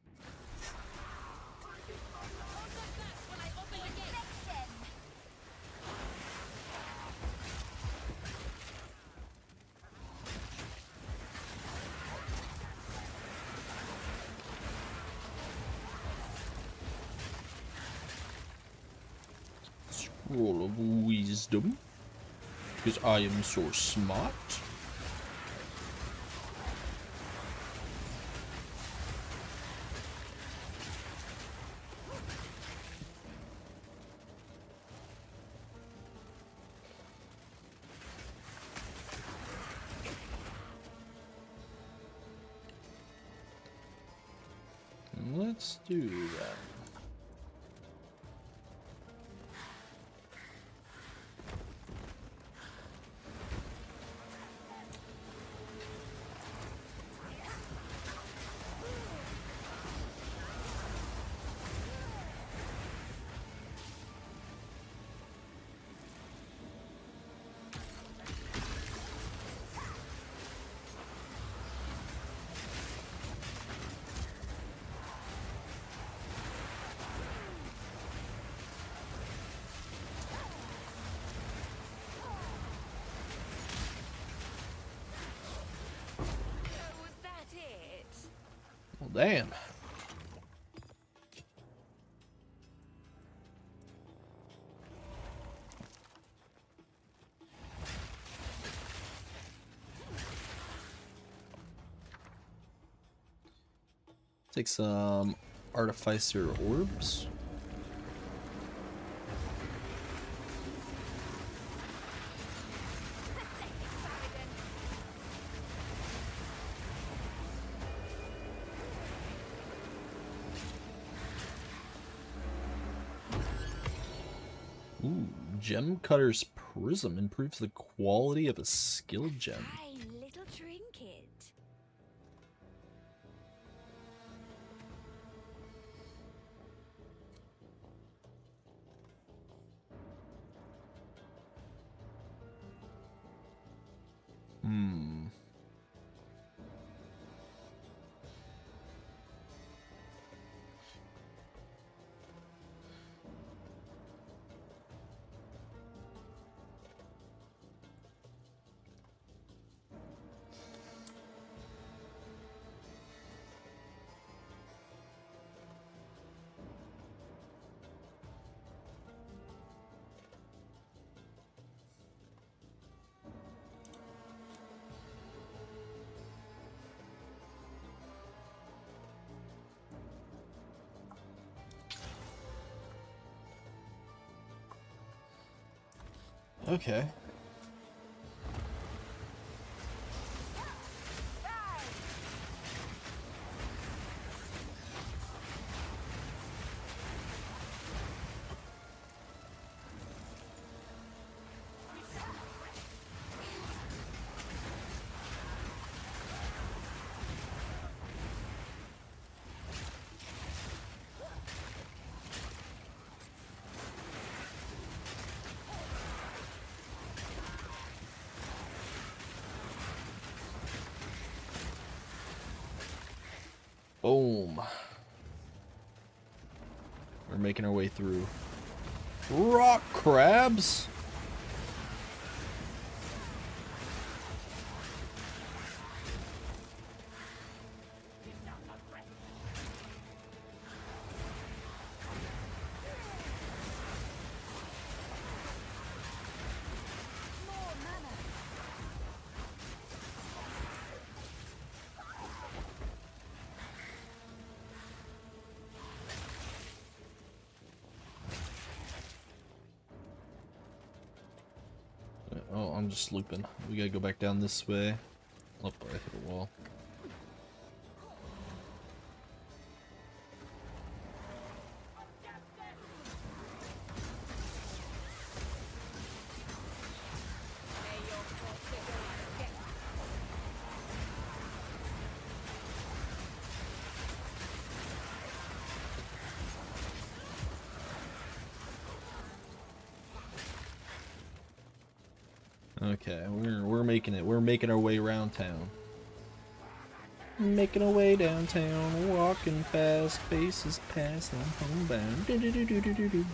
Scroll of wisdom. Because I am so smart. Let's do that. Well, damn. Take some artificer orbs. Ooh, Gem Cutter's Prism improves the quality of a skill gem. Hey, little trinket. Hmm. Okay. Boom. We're making our way through rock crabs. Oh, I'm just looping. We gotta go back down this way. Oh, I hit a wall. Okay, we're making it. We're making our way around town. Making our way downtown, walking fast, faces past, I'm homebound. Do do do do do do do.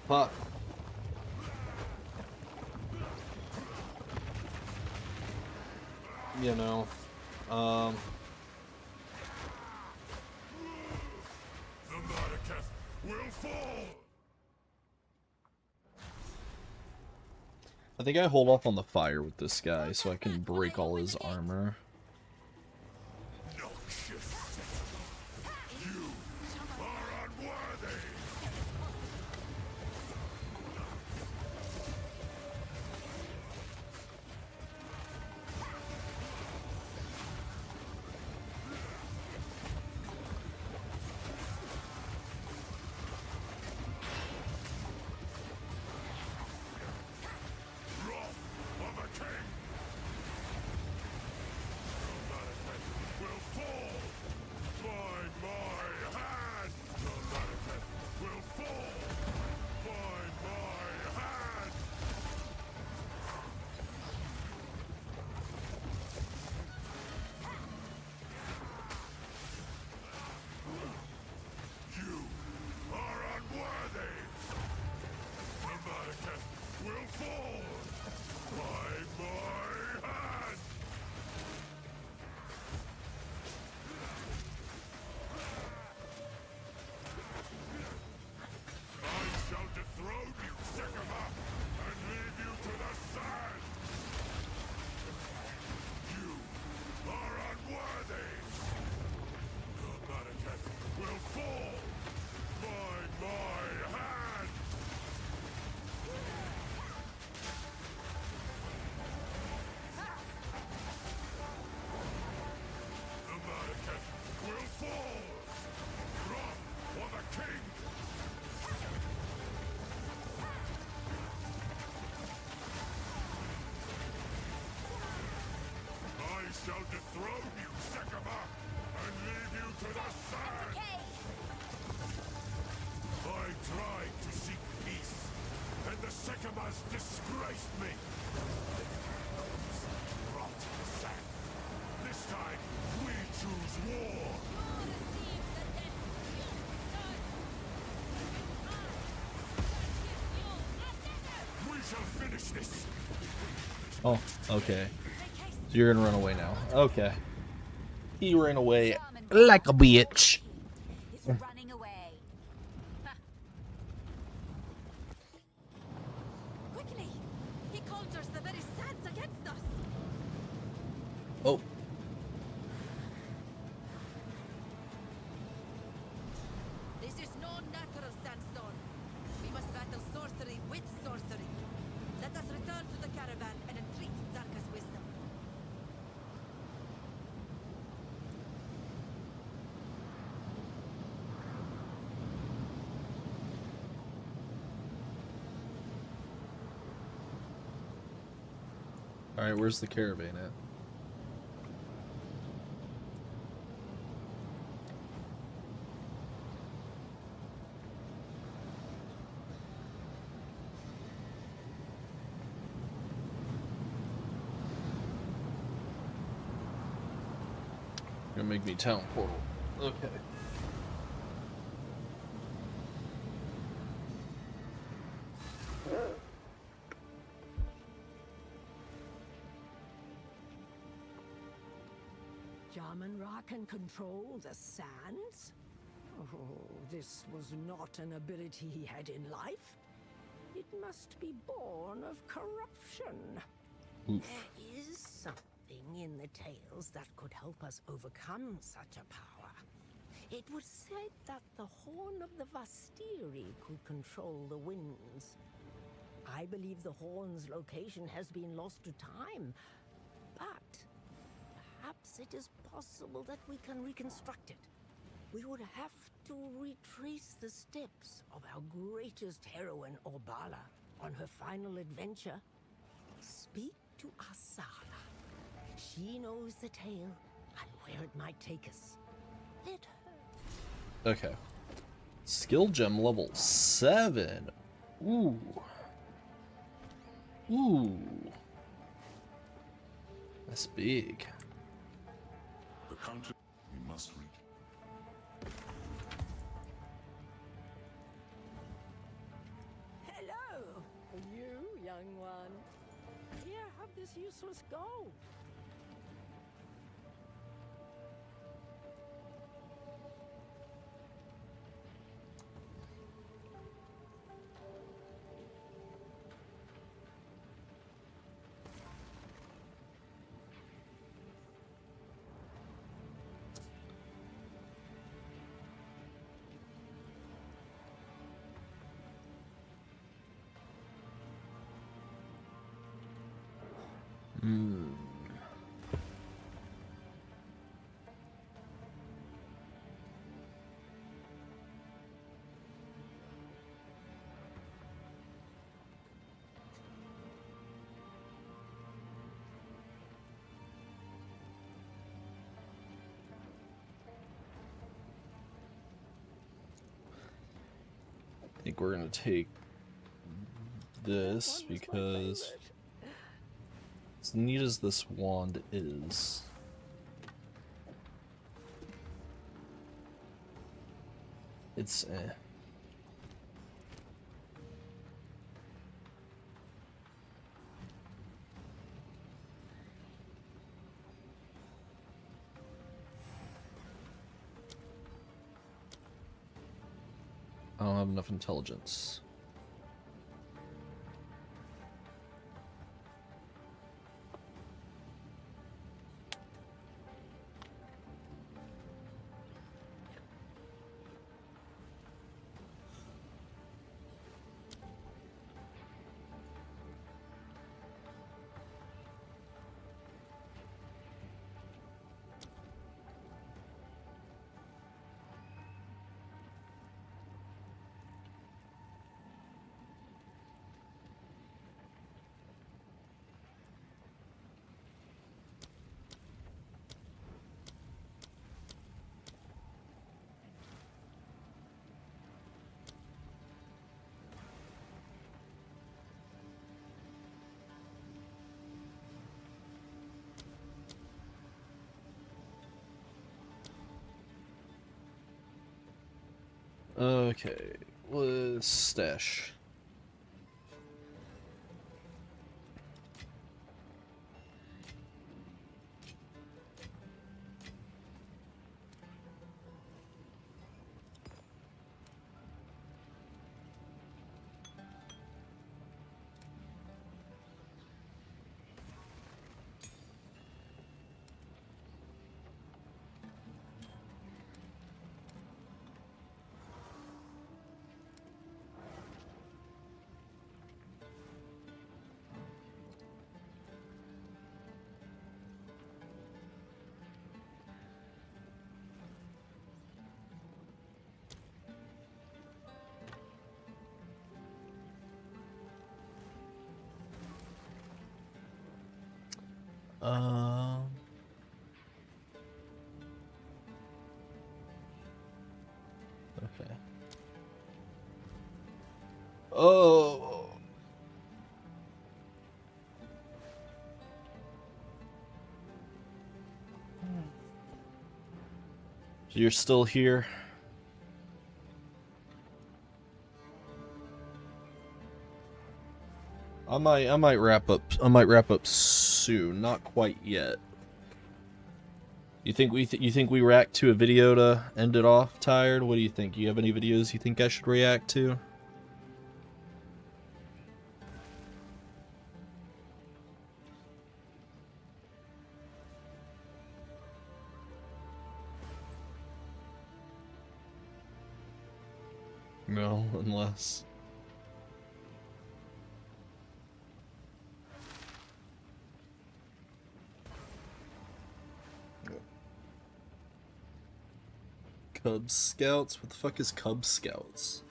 Fuck. You know, The Mordekith will fall. I think I hold off on the fire with this guy so I can break all his armor. shall dethrone you, Sekaba, and leave you to the sand! Okay. I tried to seek peace, and the Sekabas disgraced me. Rot in the sand. This time, we choose war. We shall finish this. Oh, okay. So you're gonna run away now. Okay. He ran away like a bitch. It's running away. Quickly! He conjures the very sands against us! Oh. This is no natural sandstone. We must battle sorcery with sorcery. Let us return to the caravan and entreat Zarka's wisdom. Alright, where's the caravan at? Gonna make me town portal. Okay. Jarman Ra can control the sands? Oh, this was not an ability he had in life. It must be born of corruption. Oof. There is something in the tales that could help us overcome such a power. It was said that the horn of the Vastiri could control the winds. I believe the horn's location has been lost to time, but perhaps it is possible that we can reconstruct it. We would have to retrace the steps of our greatest heroine, Orbala, on her final adventure. Speak to Asala. She knows the tale and where it might take us. Let her. Okay. Skill gem level 7. Ooh. Ooh. That's big. The counter we must reach. Hello, you young one. Here, have this useless gold. I think we're gonna take this because as neat as this wand is, it's eh. I don't have enough intelligence. Okay, let's stash. Okay. Oh. So you're still here? I might wrap up. I might wrap up soon. Not quite yet. You think we react to a video to end it off, Tired? What do you think? You have any videos you think I should react to? No, unless. Cub Scouts? What the fuck is Cub Scouts?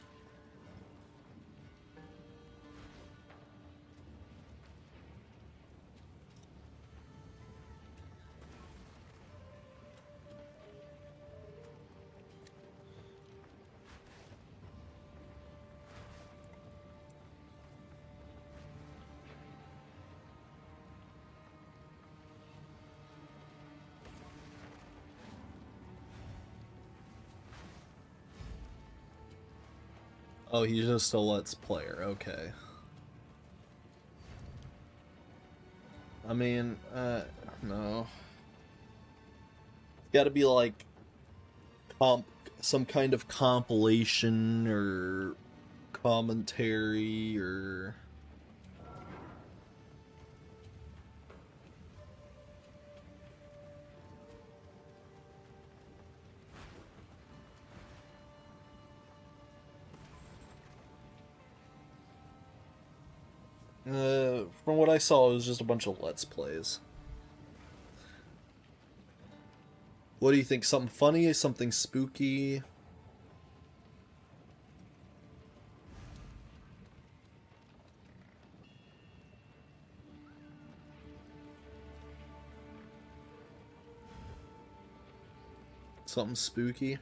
Oh, he's just a Let's Player. Okay. I mean, no. It's gotta be like some kind of compilation or commentary or... From what I saw, it was just a bunch of Let's Plays. What do you think? Something funny? Something spooky? Something spooky?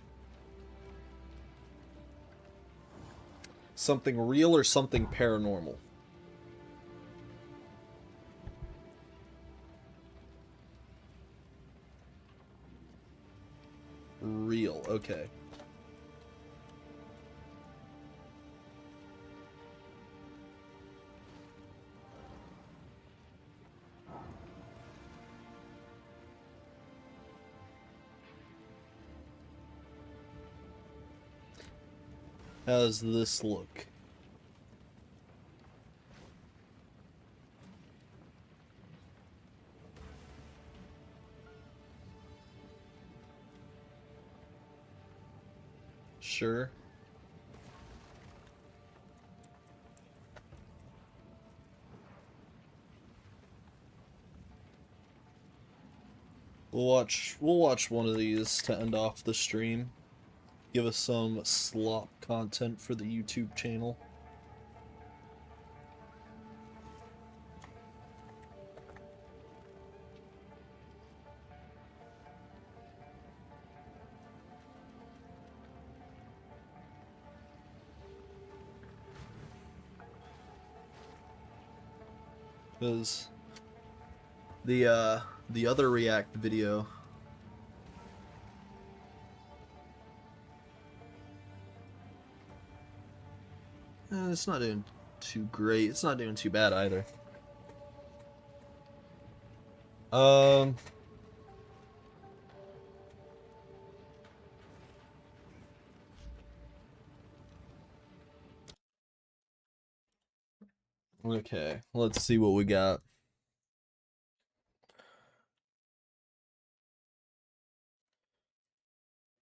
Something real or something paranormal? Real, okay. How does this look? Sure. We'll watch one of these to end off the stream. Give us some slop content for the YouTube channel. Because the other React video It's not doing too great. It's not doing too bad either. Okay, let's see what we got.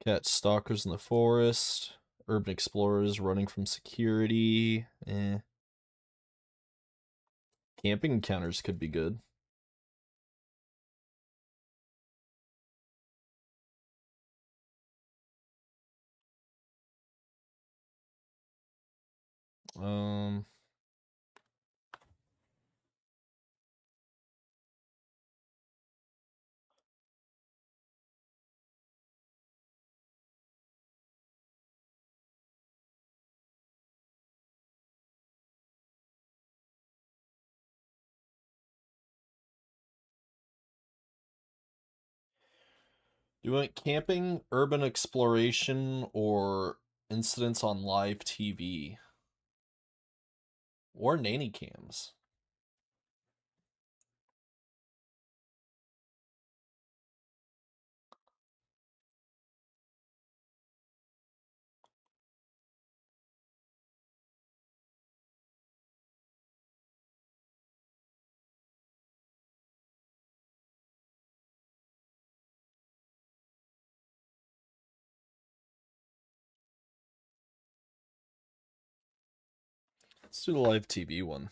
Catch stalkers in the forest. Urban explorers running from security. Camping encounters could be good. Do you want camping, urban exploration, or incidents on live TV? Or nanny cams? Let's do the live TV one.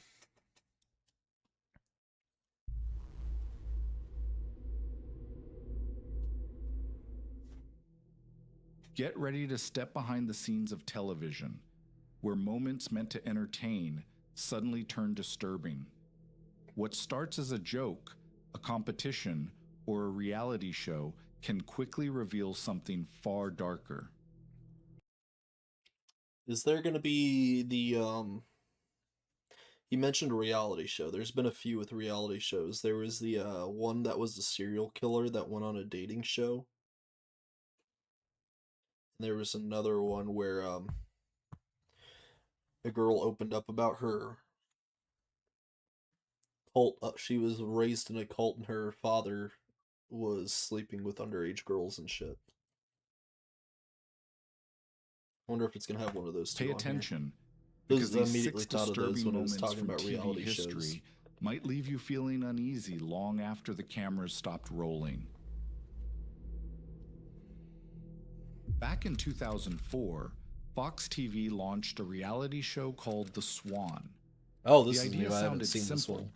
Get ready to step behind the scenes of television, where moments meant to entertain suddenly turn disturbing. What starts as a joke, a competition, or a reality show can quickly reveal something far darker. Is there going to be the, you mentioned a reality show. There's been a few with reality shows. There was the, one that was the serial killer that went on a dating show. And there was another one where, a girl opened up about her cult. She was raised in a cult and her father was sleeping with underage girls and shit. I wonder if it's gonna have one of those two. Pay on attention, here. because I these immediately 6 thought of those disturbing when I was moments talking from about TV reality history shows. might leave you feeling uneasy long after the cameras stopped rolling. Back in 2004, Fox TV launched a reality show called The Swan. Oh, this The is idea new. I haven't sounded seen this simple, one.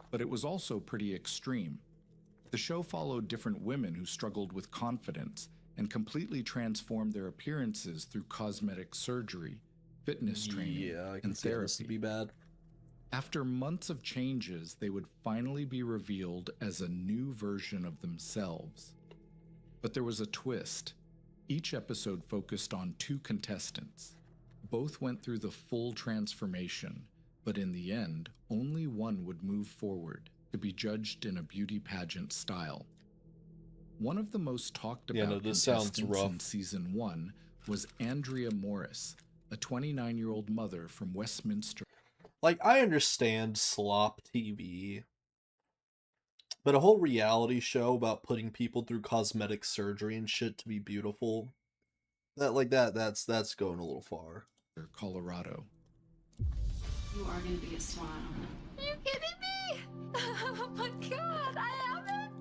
but it was also pretty extreme. The show followed different women who struggled with confidence and completely transformed their appearances through cosmetic surgery, fitness training, Yeah, I can and see how this therapy. would be bad. After months of changes, they would finally be revealed as a new version of themselves. But there was a twist. Each episode focused on 2 contestants. Both went through the full transformation, but in the end, only one would move forward to be judged in a beauty pageant style. One of the most talked about this sounds contestants rough. in season 1 was Andrea Morris, a 29-year-old mother from Westminster. Like, I understand slop TV, but a whole reality show about putting people through cosmetic surgery and shit to be beautiful, that's going a little far. Colorado. You are gonna be a swan. Are you kidding me? Oh my god, I have it!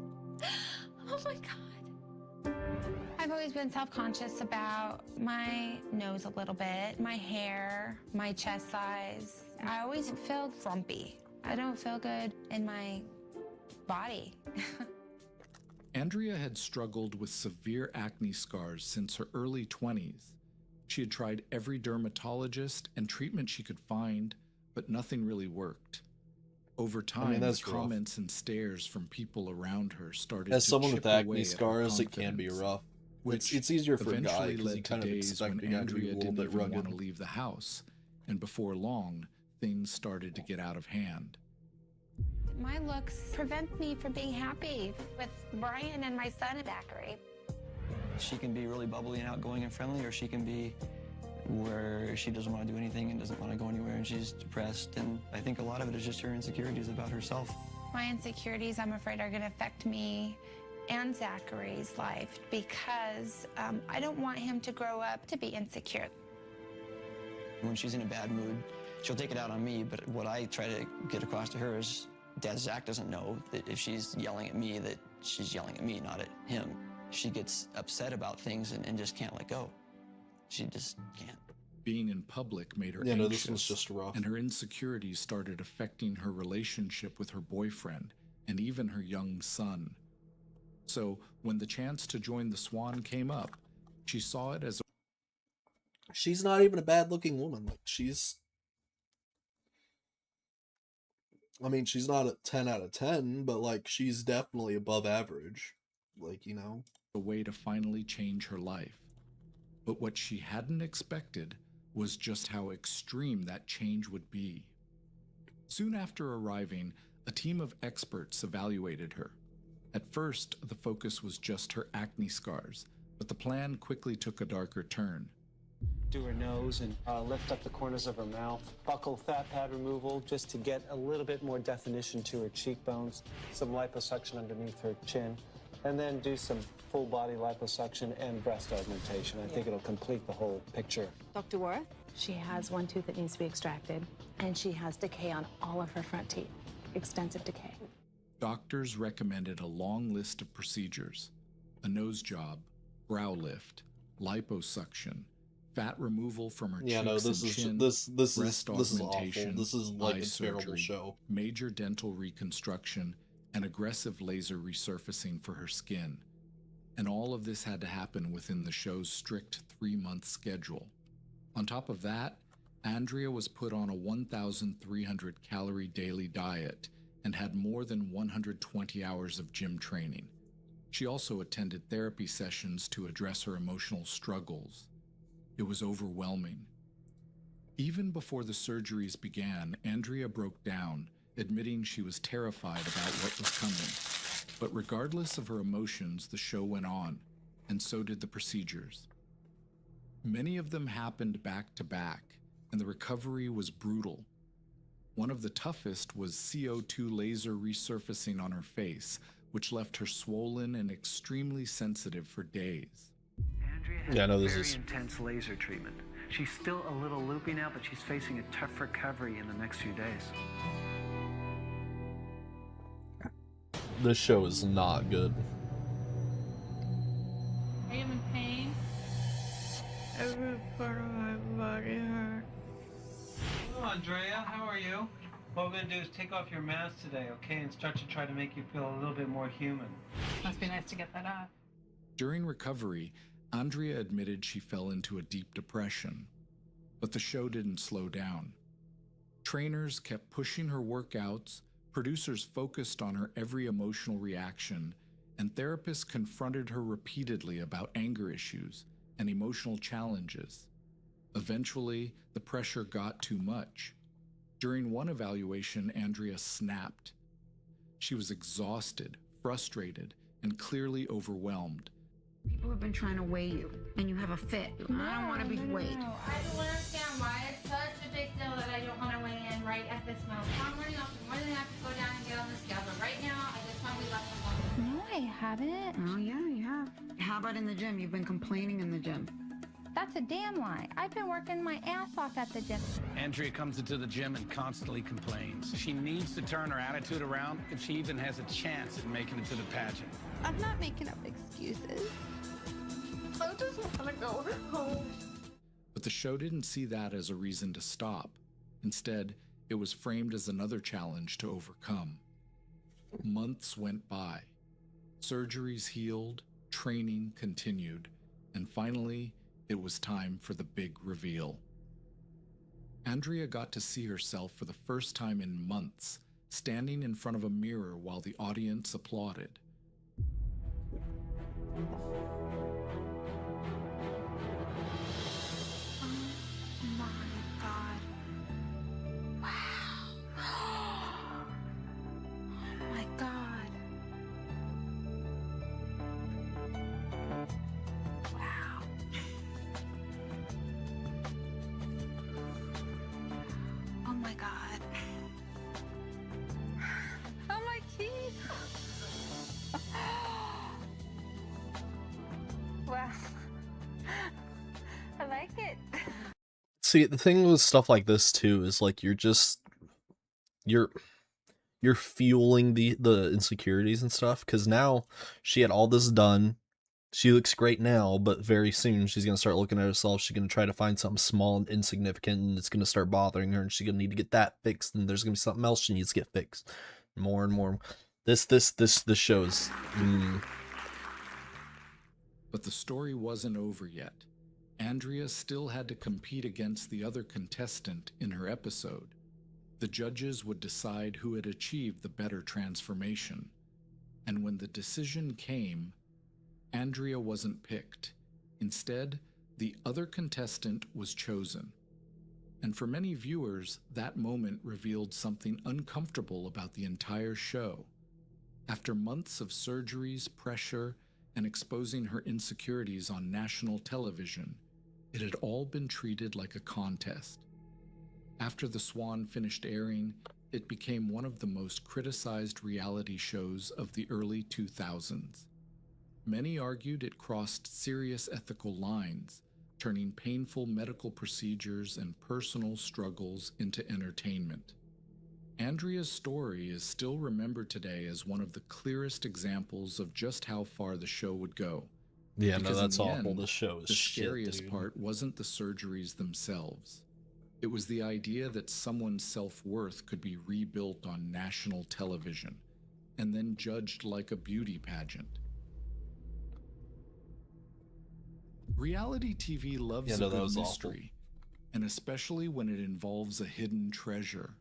Oh my god. I've always been self-conscious about my nose a little bit, my hair, my chest size. I always feel frumpy. I don't feel good in my body. Andrea had struggled with severe acne scars since her early 20s. She had tried every dermatologist and treatment she could find, but nothing really worked. Over time, that's the rough. comments and stares from people around her started As to someone chip with acne away at her scars, it can be confidence, rough. which It's easier for a guy eventually because you led to kind of days expect when a guy to be a Andrea little didn't bit even want rugged. to leave the house, and before long, things started to get out of hand. My looks prevent me from being happy with Brian and my son at Zachary. She can be really bubbly and outgoing and friendly, or she can be where she doesn't want to do anything and doesn't want to go anywhere, and she's depressed. And I think a lot of it is just her insecurities about herself. My insecurities, I'm afraid, are going to affect me and Zachary's life because I don't want him to grow up to be insecure. When she's in a bad mood, she'll take it out on me, but what I try to get across to her is Dad Zach doesn't know that if she's yelling at me, that she's yelling at me, not at him. She gets upset about things and just can't let go. She just can't. Being in public made her Yeah, anxious, no, this one's just rough. and her insecurities started affecting her relationship with her boyfriend and even her young son. So when the chance to join the Swan came up, she saw it as She's not even a bad-looking woman. Like, she's... I mean, she's not a 10 out of 10, but, like, she's definitely above average. Like, you know? a way to finally change her life. But what she hadn't expected was just how extreme that change would be. Soon after arriving, a team of experts evaluated her. At first, the focus was just her acne scars, but the plan quickly took a darker turn. Do her nose and lift up the corners of her mouth. Buccal fat pad removal just to get a little bit more definition to her cheekbones. Some liposuction underneath her chin. And then do some full body liposuction and breast augmentation. I think it'll complete the whole picture. Dr. Worth? She has one tooth that needs to be extracted, and she has decay on all of her front teeth. Extensive decay. Doctors recommended a long list of procedures: a nose job, brow lift, liposuction, fat removal from her cheeks and chin, breast augmentation, This is like eye a terrible surgery, show. major dental reconstruction, and aggressive laser resurfacing for her skin. And all of this had to happen within the show's strict 3-month schedule. On top of that, Andrea was put on a 1,300 calorie daily diet and had more than 120 hours of gym training. She also attended therapy sessions to address her emotional struggles. It was overwhelming. Even before the surgeries began, Andrea broke down, admitting she was terrified about what was coming. But regardless of her emotions, the show went on, and so did the procedures. Many of them happened back to back, and the recovery was brutal. One of the toughest was CO2 laser resurfacing on her face, which left her swollen and extremely sensitive for days. Andrea has very intense laser treatment. She's still a little loopy now, but she's facing a tough recovery in the next few days. This show is not good. Are you in pain? Every part of my body hurts. Hello, Andrea. How are you? What we're going to do is take off your mask today, okay, and start to try to make you feel a little bit more human. Must be nice to get that off. During recovery, Andrea admitted she fell into a deep depression, but the show didn't slow down. Trainers kept pushing her workouts, producers focused on her every emotional reaction, and therapists confronted her repeatedly about anger issues and emotional challenges. Eventually, the pressure got too much. During one evaluation, Andrea snapped. She was exhausted, frustrated, and clearly overwhelmed. People have been trying to weigh you, and you have a fit. I don't want to be weighed. No, I don't understand why it's such a big deal that I don't want to weigh in right at this moment. I'm running off more than have to go down and get on the scale, but right now, I just want to be left alone. No, I haven't. Oh, yeah, you have. How about in the gym? You've been complaining in the gym. That's a damn lie. I've been working my ass off at the gym. Andrea comes into the gym and constantly complains. She needs to turn her attitude around if she even has a chance at making it to the pageant. I'm not making up excuses. I just want to go home. But the show didn't see that as a reason to stop. Instead, it was framed as another challenge to overcome. Months went by. Surgeries healed, training continued, and finally, it was time for the big reveal. Andrea got to see herself for the first time in months, standing in front of a mirror while the audience applauded. See, the thing with stuff like this too is like you're fueling the insecurities and stuff, because now she had all this done. She looks great now, but very soon she's going to start looking at herself. She's going to try to find something small and insignificant, and it's going to start bothering her, and she's going to need to get that fixed, and there's going to be something else she needs to get fixed. More and more. This shows. But the story wasn't over yet. Andrea still had to compete against the other contestant in her episode. The judges would decide who had achieved the better transformation. And when the decision came, Andrea wasn't picked. Instead, the other contestant was chosen. And for many viewers, that moment revealed something uncomfortable about the entire show. After months of surgeries, pressure, and exposing her insecurities on national television, it had all been treated like a contest. After The Swan finished airing, it became one of the most criticized reality shows of the early 2000s. Many argued it crossed serious ethical lines, turning painful medical procedures and personal struggles into entertainment. Andrea's story is still remembered today as one of the clearest examples of just how far the show would go. Yeah, Because no, that's in the awful. end, This show is the shit, scariest dude. part wasn't the surgeries themselves. It was the idea that someone's self-worth could be rebuilt on national television and then judged like a beauty pageant. Reality TV loves a good mystery, and especially when it involves a hidden treasure.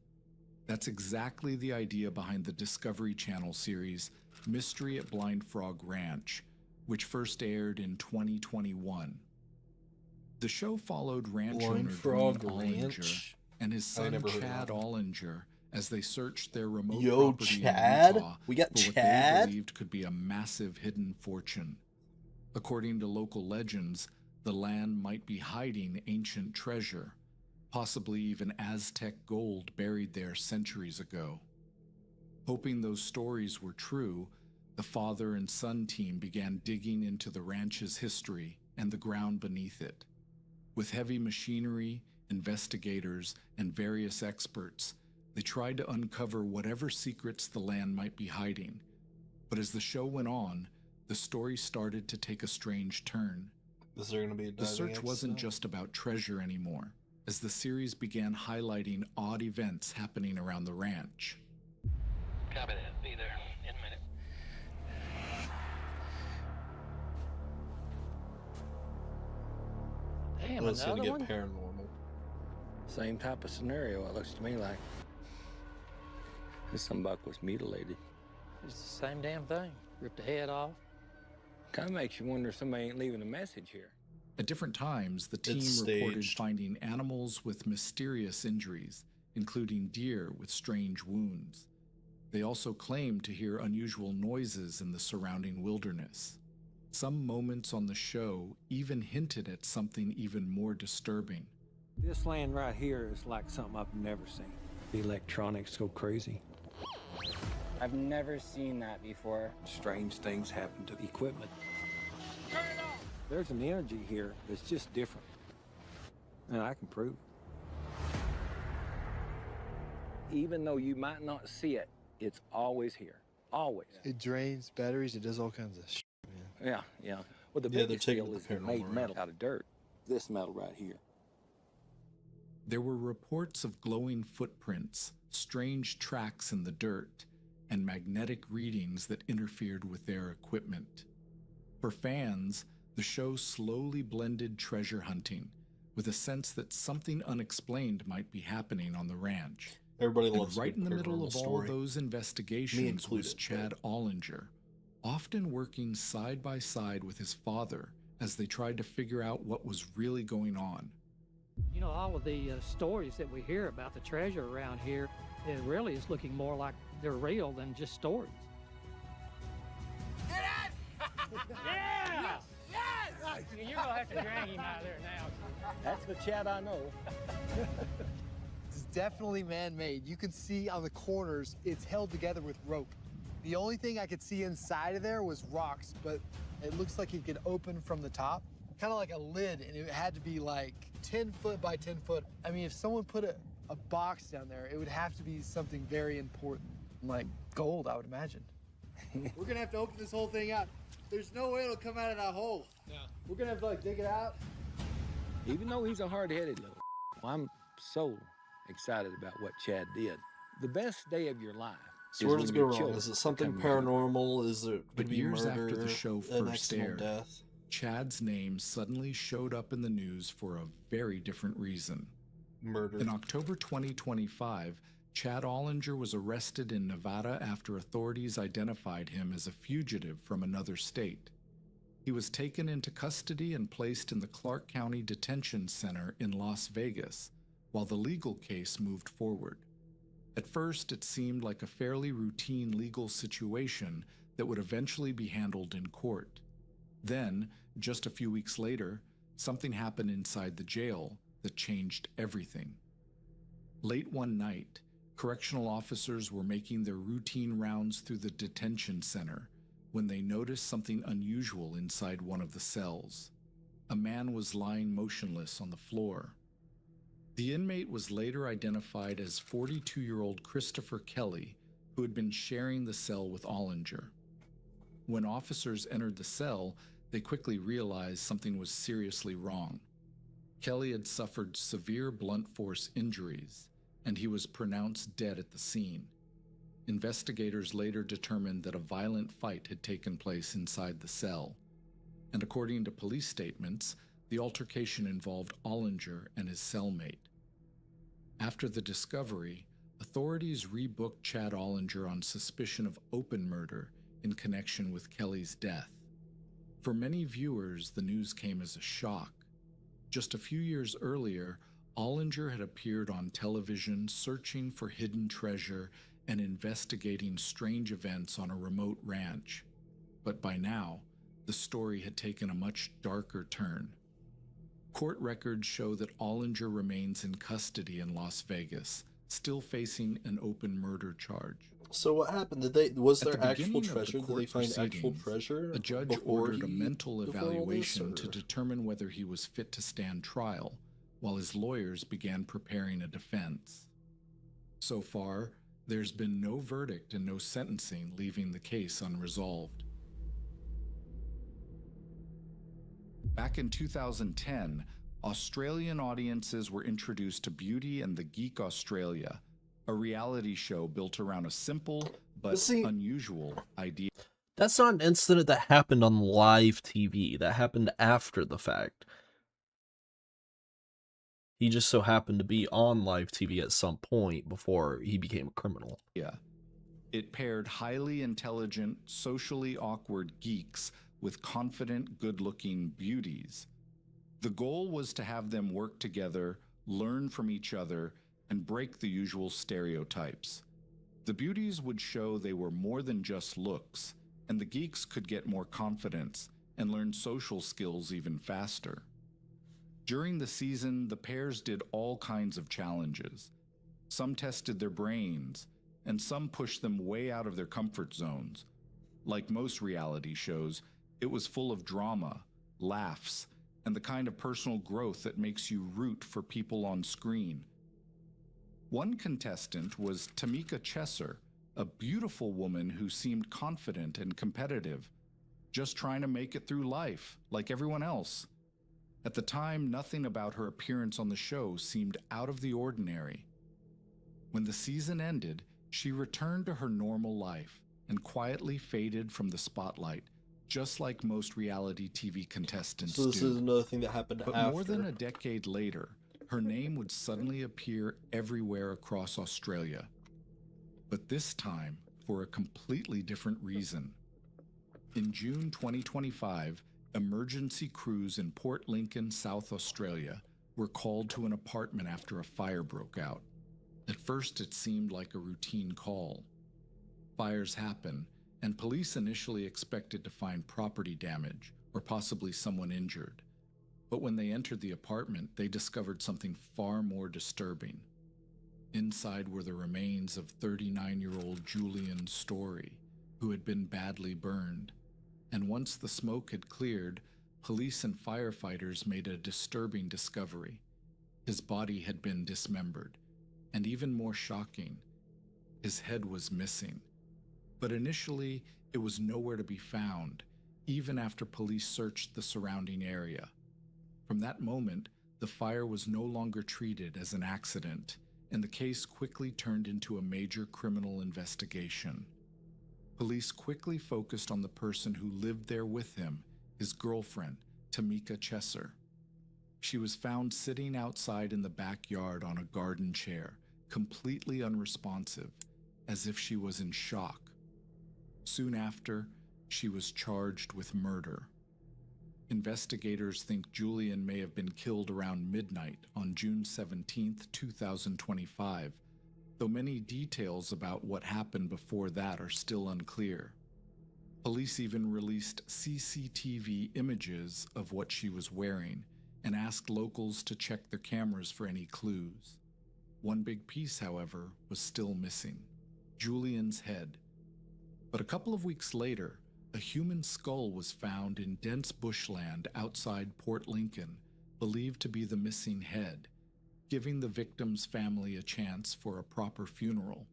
That's exactly the idea behind the Discovery Channel series Mystery at Blind Frog Ranch, which first aired in 2021. The show followed ranch Blind owner Frog Dwayne Ranch? Ollinger and his I son never heard of Chad that Ollinger as they searched their remote Yo, property Chad? in Utah We got for what Chad? they believed could be a massive hidden fortune. According to local legends, the land might be hiding ancient treasure, possibly even Aztec gold buried there centuries ago. Hoping those stories were true, the father and son team began digging into the ranch's history and the ground beneath it. With heavy machinery, investigators, and various experts, they tried to uncover whatever secrets the land might be hiding. But as the show went on, the story started to take a strange turn. Is there going to be a The search diving wasn't episode? just about treasure anymore, as the series began highlighting odd events happening around the ranch. Copy that. Be there in a minute. Damn, It's going to another get one? paranormal. Same type of scenario, it looks to me like. Some buck was mutilated. It's the same damn thing. Ripped the head off. Kind of makes you wonder if somebody ain't leaving a message here. At different times, the team It's reported staged. finding animals with mysterious injuries, including deer with strange wounds. They also claimed to hear unusual noises in the surrounding wilderness. Some moments on the show even hinted at something even more disturbing. This land right here is like something I've never seen. The electronics go crazy. I've never seen that before. Strange things happen to the equipment. There's an energy here that's just different. And I can prove it. Even though you might not see it, it's always here. Always. It drains batteries. It does all kinds of shit, man. Yeah. Well, the Yeah, they're biggest taking deal the is it paranormal made route. metal out of dirt. This metal right here. There were reports of glowing footprints, strange tracks in the dirt, and magnetic readings that interfered with their equipment. For fans, the show slowly blended treasure hunting with a sense that something unexplained might be happening on the ranch. Everybody And loves a right good in the middle paranormal of all story. those Me investigations was included, Chad Ollinger, often working side by side with his father as they tried to figure out what was really going on. You know, all of the stories that we hear about the treasure around here, it really is looking more like they're real than just stories. Yeah! Yes! You're gonna have to drag him out of there now. That's the Chad I know. It's definitely man-made. You can see on the corners, it's held together with rope. The only thing I could see inside of there was rocks, but it looks like it could open from the top, kind of like a lid, and it had to be like 10 foot by 10 foot. I mean, if someone put a box down there, it would have to be something very important, like gold, I would imagine. We're gonna have to open this whole thing out. There's no way it'll come out of that hole. Yeah. We're gonna have to like dig it out. Even though he's a hard-headed little, I'm so excited about what Chad did. The best day of your life. So where does it go wrong? Is it something paranormal? Is it But be years murder, after the show an first accidental aired, death? Chad's name suddenly showed up in the news for a very different reason. Murder. In October 2025, Chad Ollinger was arrested in Nevada after authorities identified him as a fugitive from another state. He was taken into custody and placed in the Clark County Detention Center in Las Vegas, while the legal case moved forward. At first, it seemed like a fairly routine legal situation that would eventually be handled in court. Then, just a few weeks later, something happened inside the jail that changed everything. Late one night, correctional officers were making their routine rounds through the detention center when they noticed something unusual inside one of the cells. A man was lying motionless on the floor. The inmate was later identified as 42-year-old Christopher Kelly, who had been sharing the cell with Ollinger. When officers entered the cell, they quickly realized something was seriously wrong. Kelly had suffered severe blunt force injuries, and he was pronounced dead at the scene. Investigators later determined that a violent fight had taken place inside the cell, and according to police statements, the altercation involved Ollinger and his cellmate. After the discovery, authorities rebooked Chad Ollinger on suspicion of open murder in connection with Kelly's death. For many viewers, the news came as a shock. Just a few years earlier, Ollinger had appeared on television searching for hidden treasure and investigating strange events on a remote ranch. But by now, the story had taken a much darker turn. Court records show that Ollinger remains in custody in Las Vegas, still facing an open murder charge. So what happened? Was there actual treasure? Did they find actual treasure? A judge ordered a mental evaluation to determine whether he was fit to stand trial, while his lawyers began preparing a defense. So far, there's been no verdict and no sentencing, leaving the case unresolved. Back in 2010, Australian audiences were introduced to Beauty and the Geek Australia, a reality show built around a simple but unusual idea. That's not an incident that happened on live TV. That happened after the fact. He just so happened to be on live TV at some point before he became a criminal. Yeah. It paired highly intelligent, socially awkward geeks with confident, good-looking beauties. The goal was to have them work together, learn from each other, and break the usual stereotypes. The beauties would show they were more than just looks, and the geeks could get more confidence and learn social skills even faster. During the season, the pairs did all kinds of challenges. Some tested their brains, and some pushed them way out of their comfort zones. Like most reality shows, it was full of drama, laughs, and the kind of personal growth that makes you root for people on screen. One contestant was Tamika Chesser, a beautiful woman who seemed confident and competitive, just trying to make it through life, like everyone else. At the time, nothing about her appearance on the show seemed out of the ordinary. When the season ended, she returned to her normal life and quietly faded from the spotlight, just like most reality TV contestants do. So this is another thing that happened But after. more than a decade later, her name would suddenly appear everywhere across Australia. But this time, for a completely different reason. In June 2025, emergency crews in Port Lincoln, South Australia, were called to an apartment after a fire broke out. At first, it seemed like a routine call. Fires happen, and police initially expected to find property damage or possibly someone injured. But when they entered the apartment, they discovered something far more disturbing. Inside were the remains of 39-year-old Julian Story, who had been badly burned. And once the smoke had cleared, police and firefighters made a disturbing discovery. His body had been dismembered, and even more shocking, his head was missing. But initially, it was nowhere to be found, even after police searched the surrounding area. From that moment, the fire was no longer treated as an accident, and the case quickly turned into a major criminal investigation. Police quickly focused on the person who lived there with him, his girlfriend, Tamika Chesser. She was found sitting outside in the backyard on a garden chair, completely unresponsive, as if she was in shock. Soon after, she was charged with murder. Investigators think Julian may have been killed around midnight on June 17, 2025, though many details about what happened before that are still unclear. Police even released CCTV images of what she was wearing and asked locals to check their cameras for any clues. One big piece, however, was still missing: Julian's head. But a couple of weeks later, a human skull was found in dense bushland outside Port Lincoln, believed to be the missing head, giving the victim's family a chance for a proper funeral.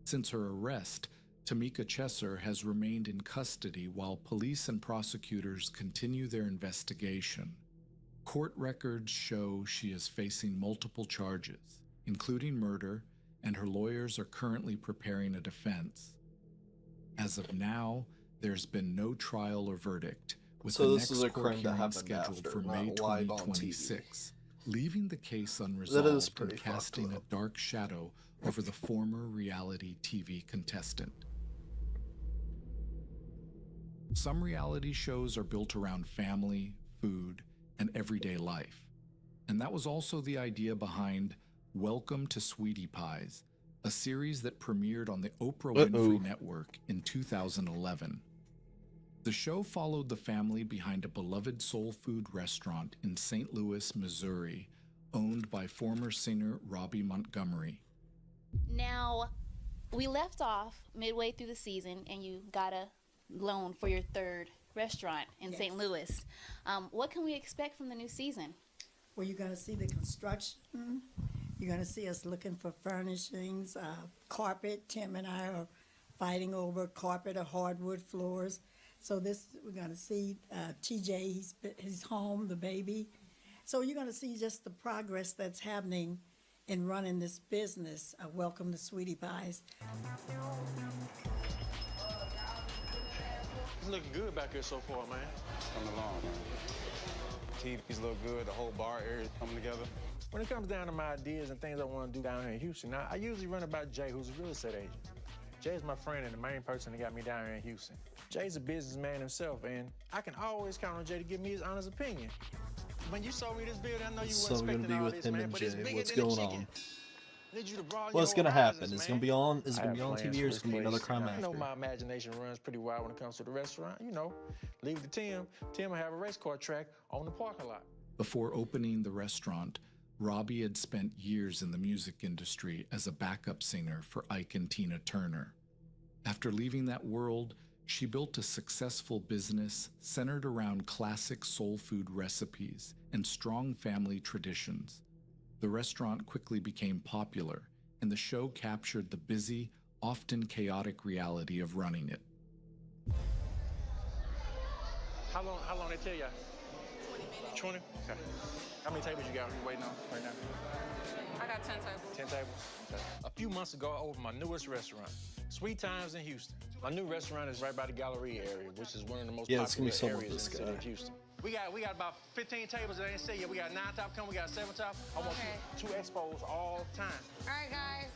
Since her arrest, Tamika Chesser has remained in custody while police and prosecutors continue their investigation. Court records show she is facing multiple charges, including murder, and her lawyers are currently preparing a defense. As of now, there's been no trial or verdict, with the next court hearing scheduled for May 2026, leaving the case unresolved and casting a dark shadow over the former reality TV contestant. Some reality shows are built around family, food, and everyday life. And that was also the idea behind Welcome to Sweetie Pies, a series that premiered on the Oprah Winfrey Network in 2011. The show followed the family behind a beloved soul food restaurant in St. Louis, Missouri, owned by former singer Robbie Montgomery. Now, we left off midway through the season and you got a loan for your third restaurant in St. Louis. What can we expect from the new season? Well, you're going to see the construction. You're going to see us looking for furnishings, carpet. Tim and I are fighting over carpet or hardwood floors. So we're going to see TJ, he's home, the baby. So you're going to see just the progress that's happening in running this business. Welcome to Sweetie Pies. It's looking good back here so far, man. It's coming along, man. TV's look good, the whole bar area is coming together. When it comes down to my ideas and things I want to do down here in Houston, I usually run it by Jay, who's a real estate agent. Jay's my friend and the main person that got me down here in Houston. Jay's a businessman himself, and I can always count on Jay to give me his honest opinion. When you sold me this building, I know you weren't expecting all this, man, but it's bigger What's than a going chicken. on? Need you to broaden What's your gonna happen? horizons, Is it man. gonna be on? Is it I gonna be have on plans TV, for or is this it gonna be another place. crime I know after? my imagination runs pretty wild when it comes to the restaurant. You know, leave it to Tim. Tim will have a race car track on the parking lot. Before opening the restaurant, Robbie had spent years in the music industry as a backup singer for Ike and Tina Turner. After leaving that world, she built a successful business centered around classic soul food recipes and strong family traditions. The restaurant quickly became popular, and the show captured the busy, often chaotic reality of running it. How long they tell you? 20 minutes. 20? Okay. How many tables you got waiting on right now? I got 10 tables. 10 tables? Okay. A few months ago, I opened my newest restaurant, Sweet Times in Houston. My new restaurant is right by the Galleria area, which is one of the most Yeah, it's gonna popular be someone areas in the city this of Houston. We got about 15 tables that I ain't said yet. We got 9 top coming, we got 7 top. I want two expos all the time. All right, guys.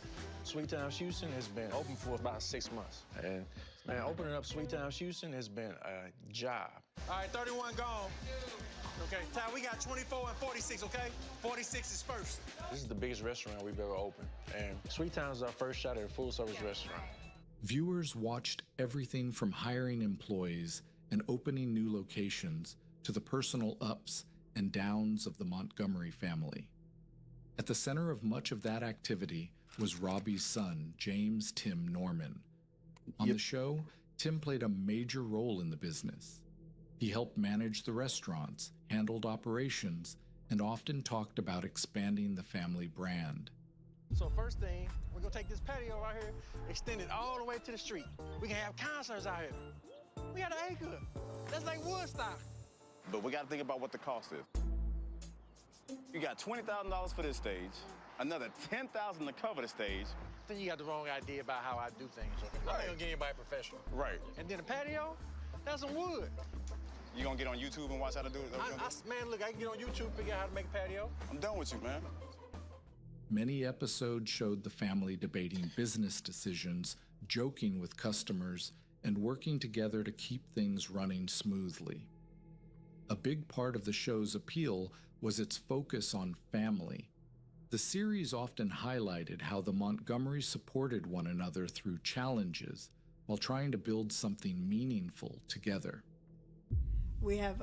Sweet Times Houston has been open for about 6 months. And man, opening up Sweet Times Houston has been a job. All right, 31 gone. Okay, Ty, we got 24 and 46, okay? 46 is first. This is the biggest restaurant we've ever opened. And Sweet Times is our first shot at a full-service restaurant. Viewers watched everything from hiring employees and opening new locations to the personal ups and downs of the Montgomery family. At the center of much of that activity was Robbie's son, James Tim Norman. On the show, Tim played a major role in the business. He helped manage the restaurants, handled operations, and often talked about expanding the family brand. So first thing, we're gonna take this patio right here, extend it all the way to the street. We can have concerts out here. We got an acre. That's like Woodstock. But we gotta think about what the cost is. You got $20,000 for this stage, another $10,000 to cover the stage. Then you got the wrong idea about how I do things. I ain't gonna get anybody professional. Right. And then the patio, that's some wood. You gonna get on YouTube and watch how to do it? Man, look, I can get on YouTube, figure out how to make a patio. I'm done with you, man. Many episodes showed the family debating business decisions, joking with customers, and working together to keep things running smoothly. A big part of the show's appeal was its focus on family. The series often highlighted how the Montgomerys supported one another through challenges while trying to build something meaningful together. We have,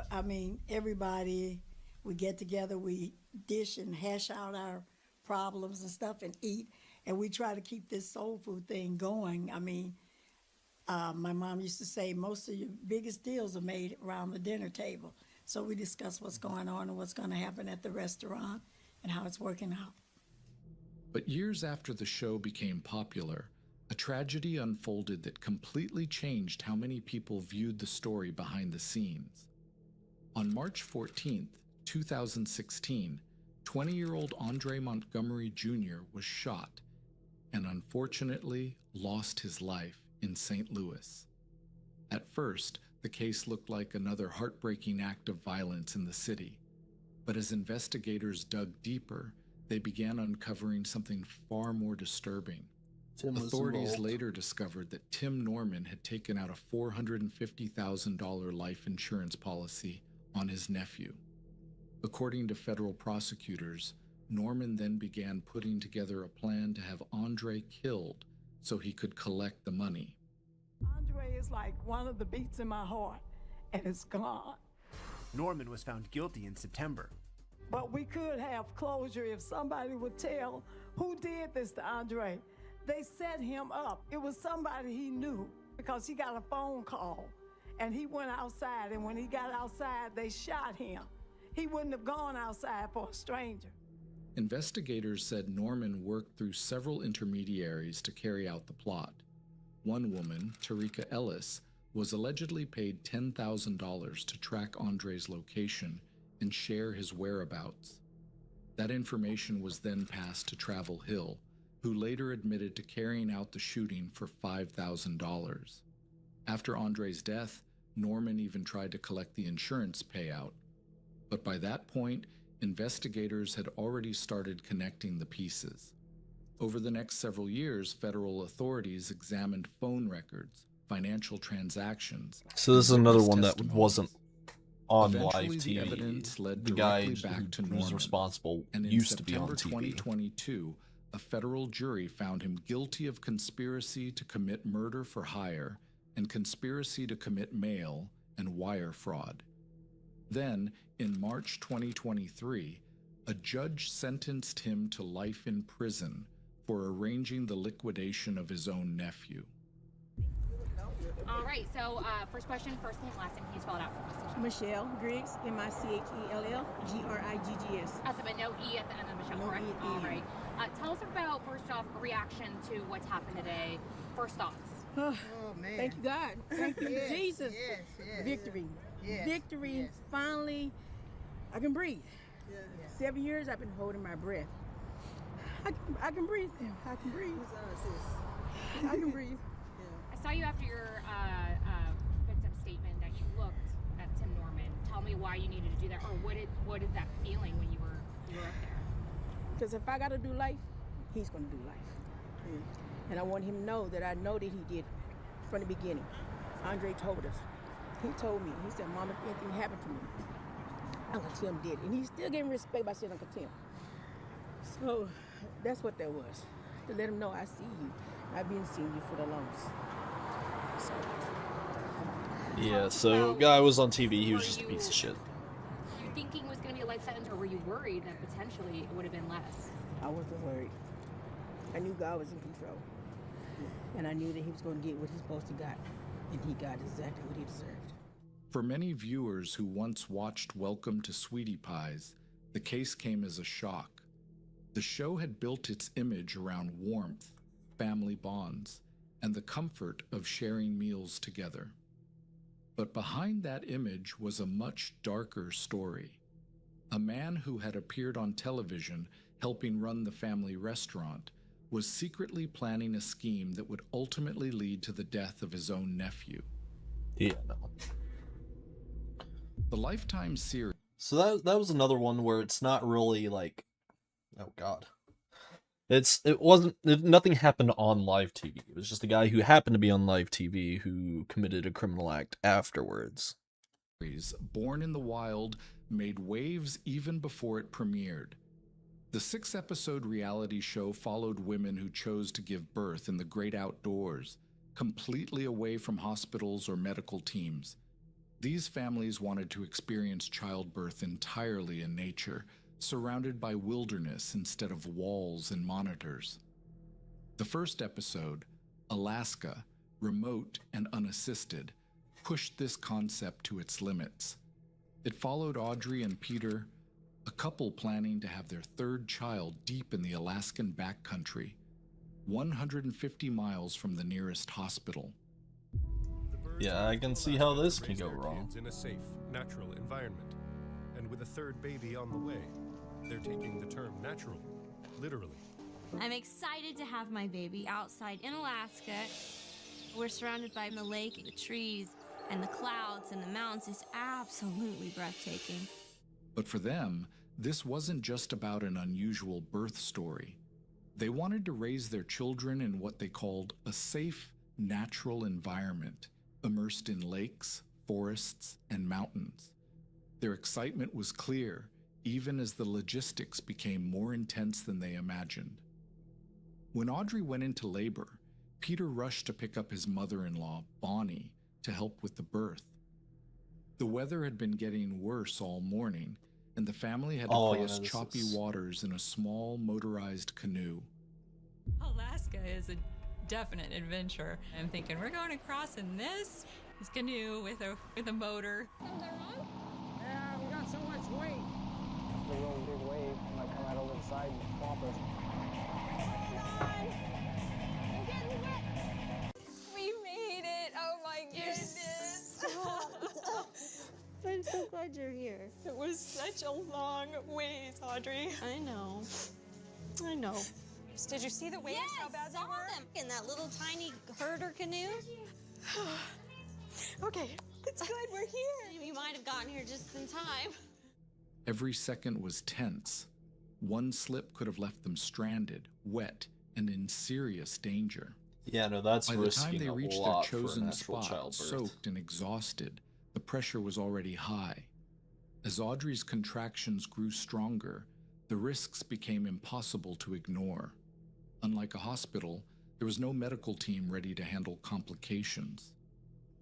everybody, we get together, we dish and hash out our problems and stuff and eat, and we try to keep this soul food thing going. My mom used to say most of your biggest deals are made around the dinner table. So we discuss what's going on and what's going to happen at the restaurant and how it's working out. But years after the show became popular, a tragedy unfolded that completely changed how many people viewed the story behind the scenes. On March 14th, 2016, 20-year-old Andre Montgomery Jr. was shot and unfortunately lost his life in St. Louis. At first, the case looked like another heartbreaking act of violence in the city, but as investigators dug deeper, they began uncovering something far more disturbing. Authorities later discovered that Tim Norman had taken out a $450,000 life insurance policy on his nephew. According to federal prosecutors, Norman then began putting together a plan to have Andre killed so he could collect the money. Andre is like one of the beats in my heart, and it's gone. Norman was found guilty in September. But we could have closure if somebody would tell who did this to Andre. They set him up. It was somebody he knew because he got a phone call, and he went outside, and when he got outside, they shot him. He wouldn't have gone outside for a stranger. Investigators said Norman worked through several intermediaries to carry out the plot. One woman, Tarika Ellis, was allegedly paid $10,000 to track Andre's location and share his whereabouts. That information was then passed to Travel Hill, who later admitted to carrying out the shooting for $5,000. After Andre's death, Norman even tried to collect the insurance payout. But by that point, investigators had already started connecting the pieces. Over the next several years, federal authorities examined phone records, financial transactions. So this is another one that wasn't on Eventually, live the TV. evidence led The guy directly back to who's Norman. responsible And in used to be on September TV. 2022, a federal jury found him guilty of conspiracy to commit murder for hire and conspiracy to commit mail and wire fraud. Then, in March 2023, a judge sentenced him to life in prison for arranging the liquidation of his own nephew. All right, so first question, first name, last name, can you spell it out for us? Michelle Griggs, Michell, But no E at the end of Michelle, No correct? E at the All end. right. Tell us about, first off, reaction to what's happened today. First thoughts. Oh, man. Thank you, God. Thank you, Yes, Jesus. yes, Victory. yes, Victory. yes. Finally, I can breathe. 7 years I've been holding my breath. I can breathe now. I can breathe. I can breathe. I saw you after your victim statement that you looked at Tim Norman. Tell me why you needed to do that, or what is that feeling when you were up there? Because if I got to do life, he's going to do life. And I want him to know that I know that he did from the beginning. Andre told us. He told me. He said, Mom, if anything happened to me, Uncle Tim did. And he still gave me respect by saying Uncle Tim. So that's what that was. To let him know I see you. I've been seeing you for the longest. So, Yeah, so guy was on TV, he was just a piece of shit. You thinking it was going to be a life sentence, or were you worried that potentially it would have been less? I wasn't worried. I knew God was in control. And I knew that he was going to get what he's supposed to get. And he got exactly what he deserved. For many viewers who once watched Welcome to Sweetie Pies, The case came as a shock. The show had built its image around warmth, family bonds, and the comfort of sharing meals together. But behind that image was a much darker story. A man who had appeared on television helping run the family restaurant was secretly planning a scheme that would ultimately lead to the death of his own nephew. Yeah, no. The Lifetime series. So that was another one where it's not really like, oh god. Nothing happened on live TV. It was just a guy who happened to be on live TV who committed a criminal act afterwards. Born in the Wild made waves even before it premiered. The 6-episode reality show followed women who chose to give birth in the great outdoors, completely away from hospitals or medical teams. These families wanted to experience childbirth entirely in nature, surrounded by wilderness instead of walls and monitors. The first episode, Alaska, remote and unassisted, pushed this concept to its limits. It followed Audrey and Peter, a couple planning to have their third child deep in the Alaskan backcountry, 150 miles from the nearest hospital. Yeah, I can see how this can go wrong. In a safe, natural environment. And with a third baby on the way, they're taking the term natural, literally. I'm excited to have my baby outside in Alaska. We're surrounded by the lake, the trees, and the clouds and the mountains. It's absolutely breathtaking. But for them, this wasn't just about an unusual birth story. They wanted to raise their children in what they called a safe, natural environment, immersed in lakes, forests, and mountains. Their excitement was clear, even as the logistics became more intense than they imagined. When Audrey went into labor, Peter rushed to pick up his mother-in-law, Bonnie, to help with the birth. The weather had been getting worse all morning, and the family had to cross choppy waters in a small motorized canoe. Alaska is a definite adventure. I'm thinking we're going across in this canoe with a motor. Yeah, we got so much weight. The real big wave might come out over the side and swamp us. We made it! Oh my goodness! I'm so glad you're here. It was such a long ways, Audrey. I know. Did you see the waves? Yes, How bad they saw were? them in that little tiny herder canoe. Okay, it's good. We're here. We might have gotten here just in time. Every second was tense. One slip could have left them stranded, wet, and in serious danger. Yeah, no, that's By the time risking they a reached their lot for a chosen natural spot, childbirth. soaked and exhausted, the pressure was already high. As Audrey's contractions grew stronger, the risks became impossible to ignore. Unlike a hospital, there was no medical team ready to handle complications.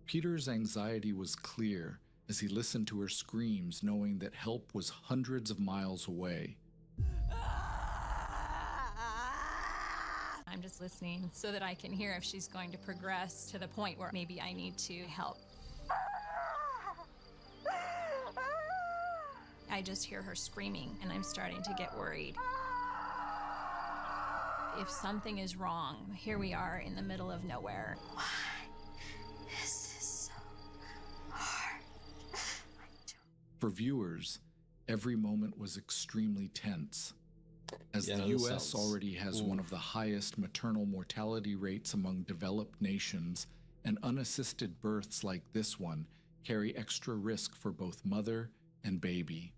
Peter's anxiety was clear as he listened to her screams, knowing that help was hundreds of miles away. I'm just listening so that I can hear if she's going to progress to the point where maybe I need to help. I just hear her screaming and I'm starting to get worried. If something is wrong, here we are in the middle of nowhere. Why is this so hard? For viewers, every moment was extremely tense. As Yeah, the this U.S. sounds- already has one of the highest maternal mortality rates among developed nations, and unassisted births like this one carry extra risk for both mother and baby.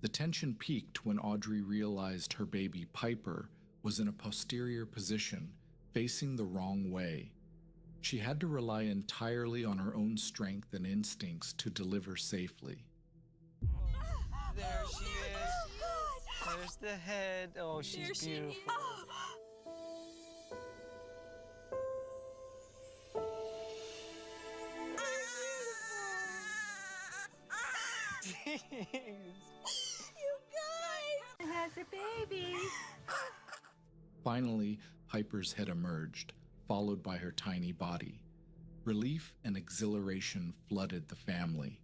The tension peaked when Audrey realized her baby Piper was in a posterior position, facing the wrong way. She had to rely entirely on her own strength and instincts to deliver safely. There she is. There's the head. Oh, she's beautiful. You guys! It has a baby. Finally, Piper's head emerged, followed by her tiny body. Relief and exhilaration flooded the family.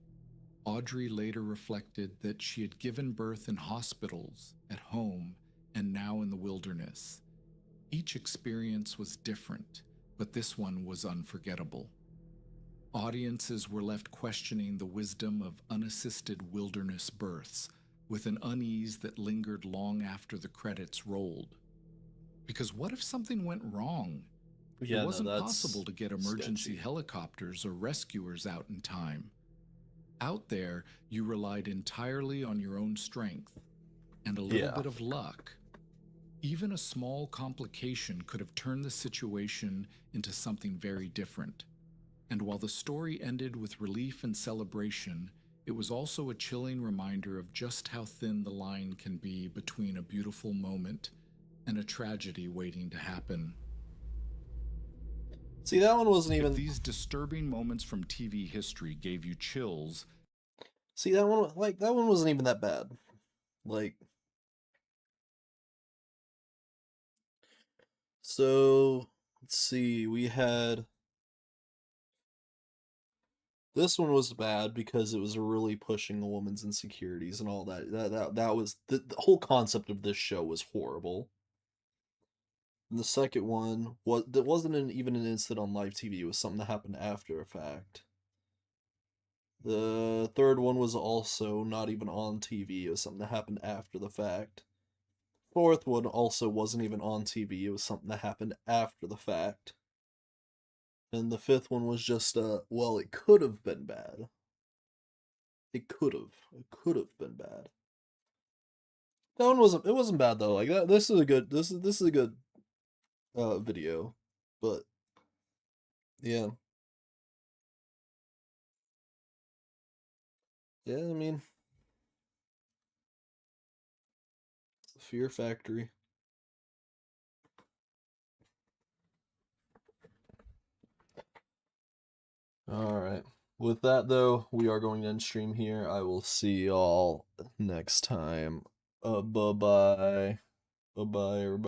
Audrey later reflected that she had given birth in hospitals, at home, and now in the wilderness. Each experience was different, but this one was unforgettable. Audiences were left questioning the wisdom of unassisted wilderness births, with an unease that lingered long after the credits rolled. Because what if something went wrong? Yeah, it wasn't no, that's possible to get emergency sketchy. helicopters or rescuers out in time. Out there, you relied entirely on your own strength and a little bit of luck. Even a small complication could have turned the situation into something very different. And while the story ended with relief and celebration, it was also a chilling reminder of just how thin the line can be between a beautiful moment and a tragedy waiting to happen. See, that one wasn't even... If these disturbing moments from TV history gave you chills... See, that one wasn't even that bad. Like... So, let's see, we had... This one was bad because it was really pushing a woman's insecurities and all that. That was... The whole concept of this show was horrible. And the second one wasn't even an incident on live TV. It was something that happened after a fact. The third one was also not even on TV. It was something that happened after the fact. Fourth one also wasn't even on TV. It was something that happened after the fact. And the fifth one was just, well, it could have been bad. It could have been bad. That one wasn't bad though. Like this is a good video, but yeah. Yeah, I mean, Fear Factory. Alright. With that, though, we are going to end stream here. I will see y'all next time. Bye-bye. Bye-bye, everybody.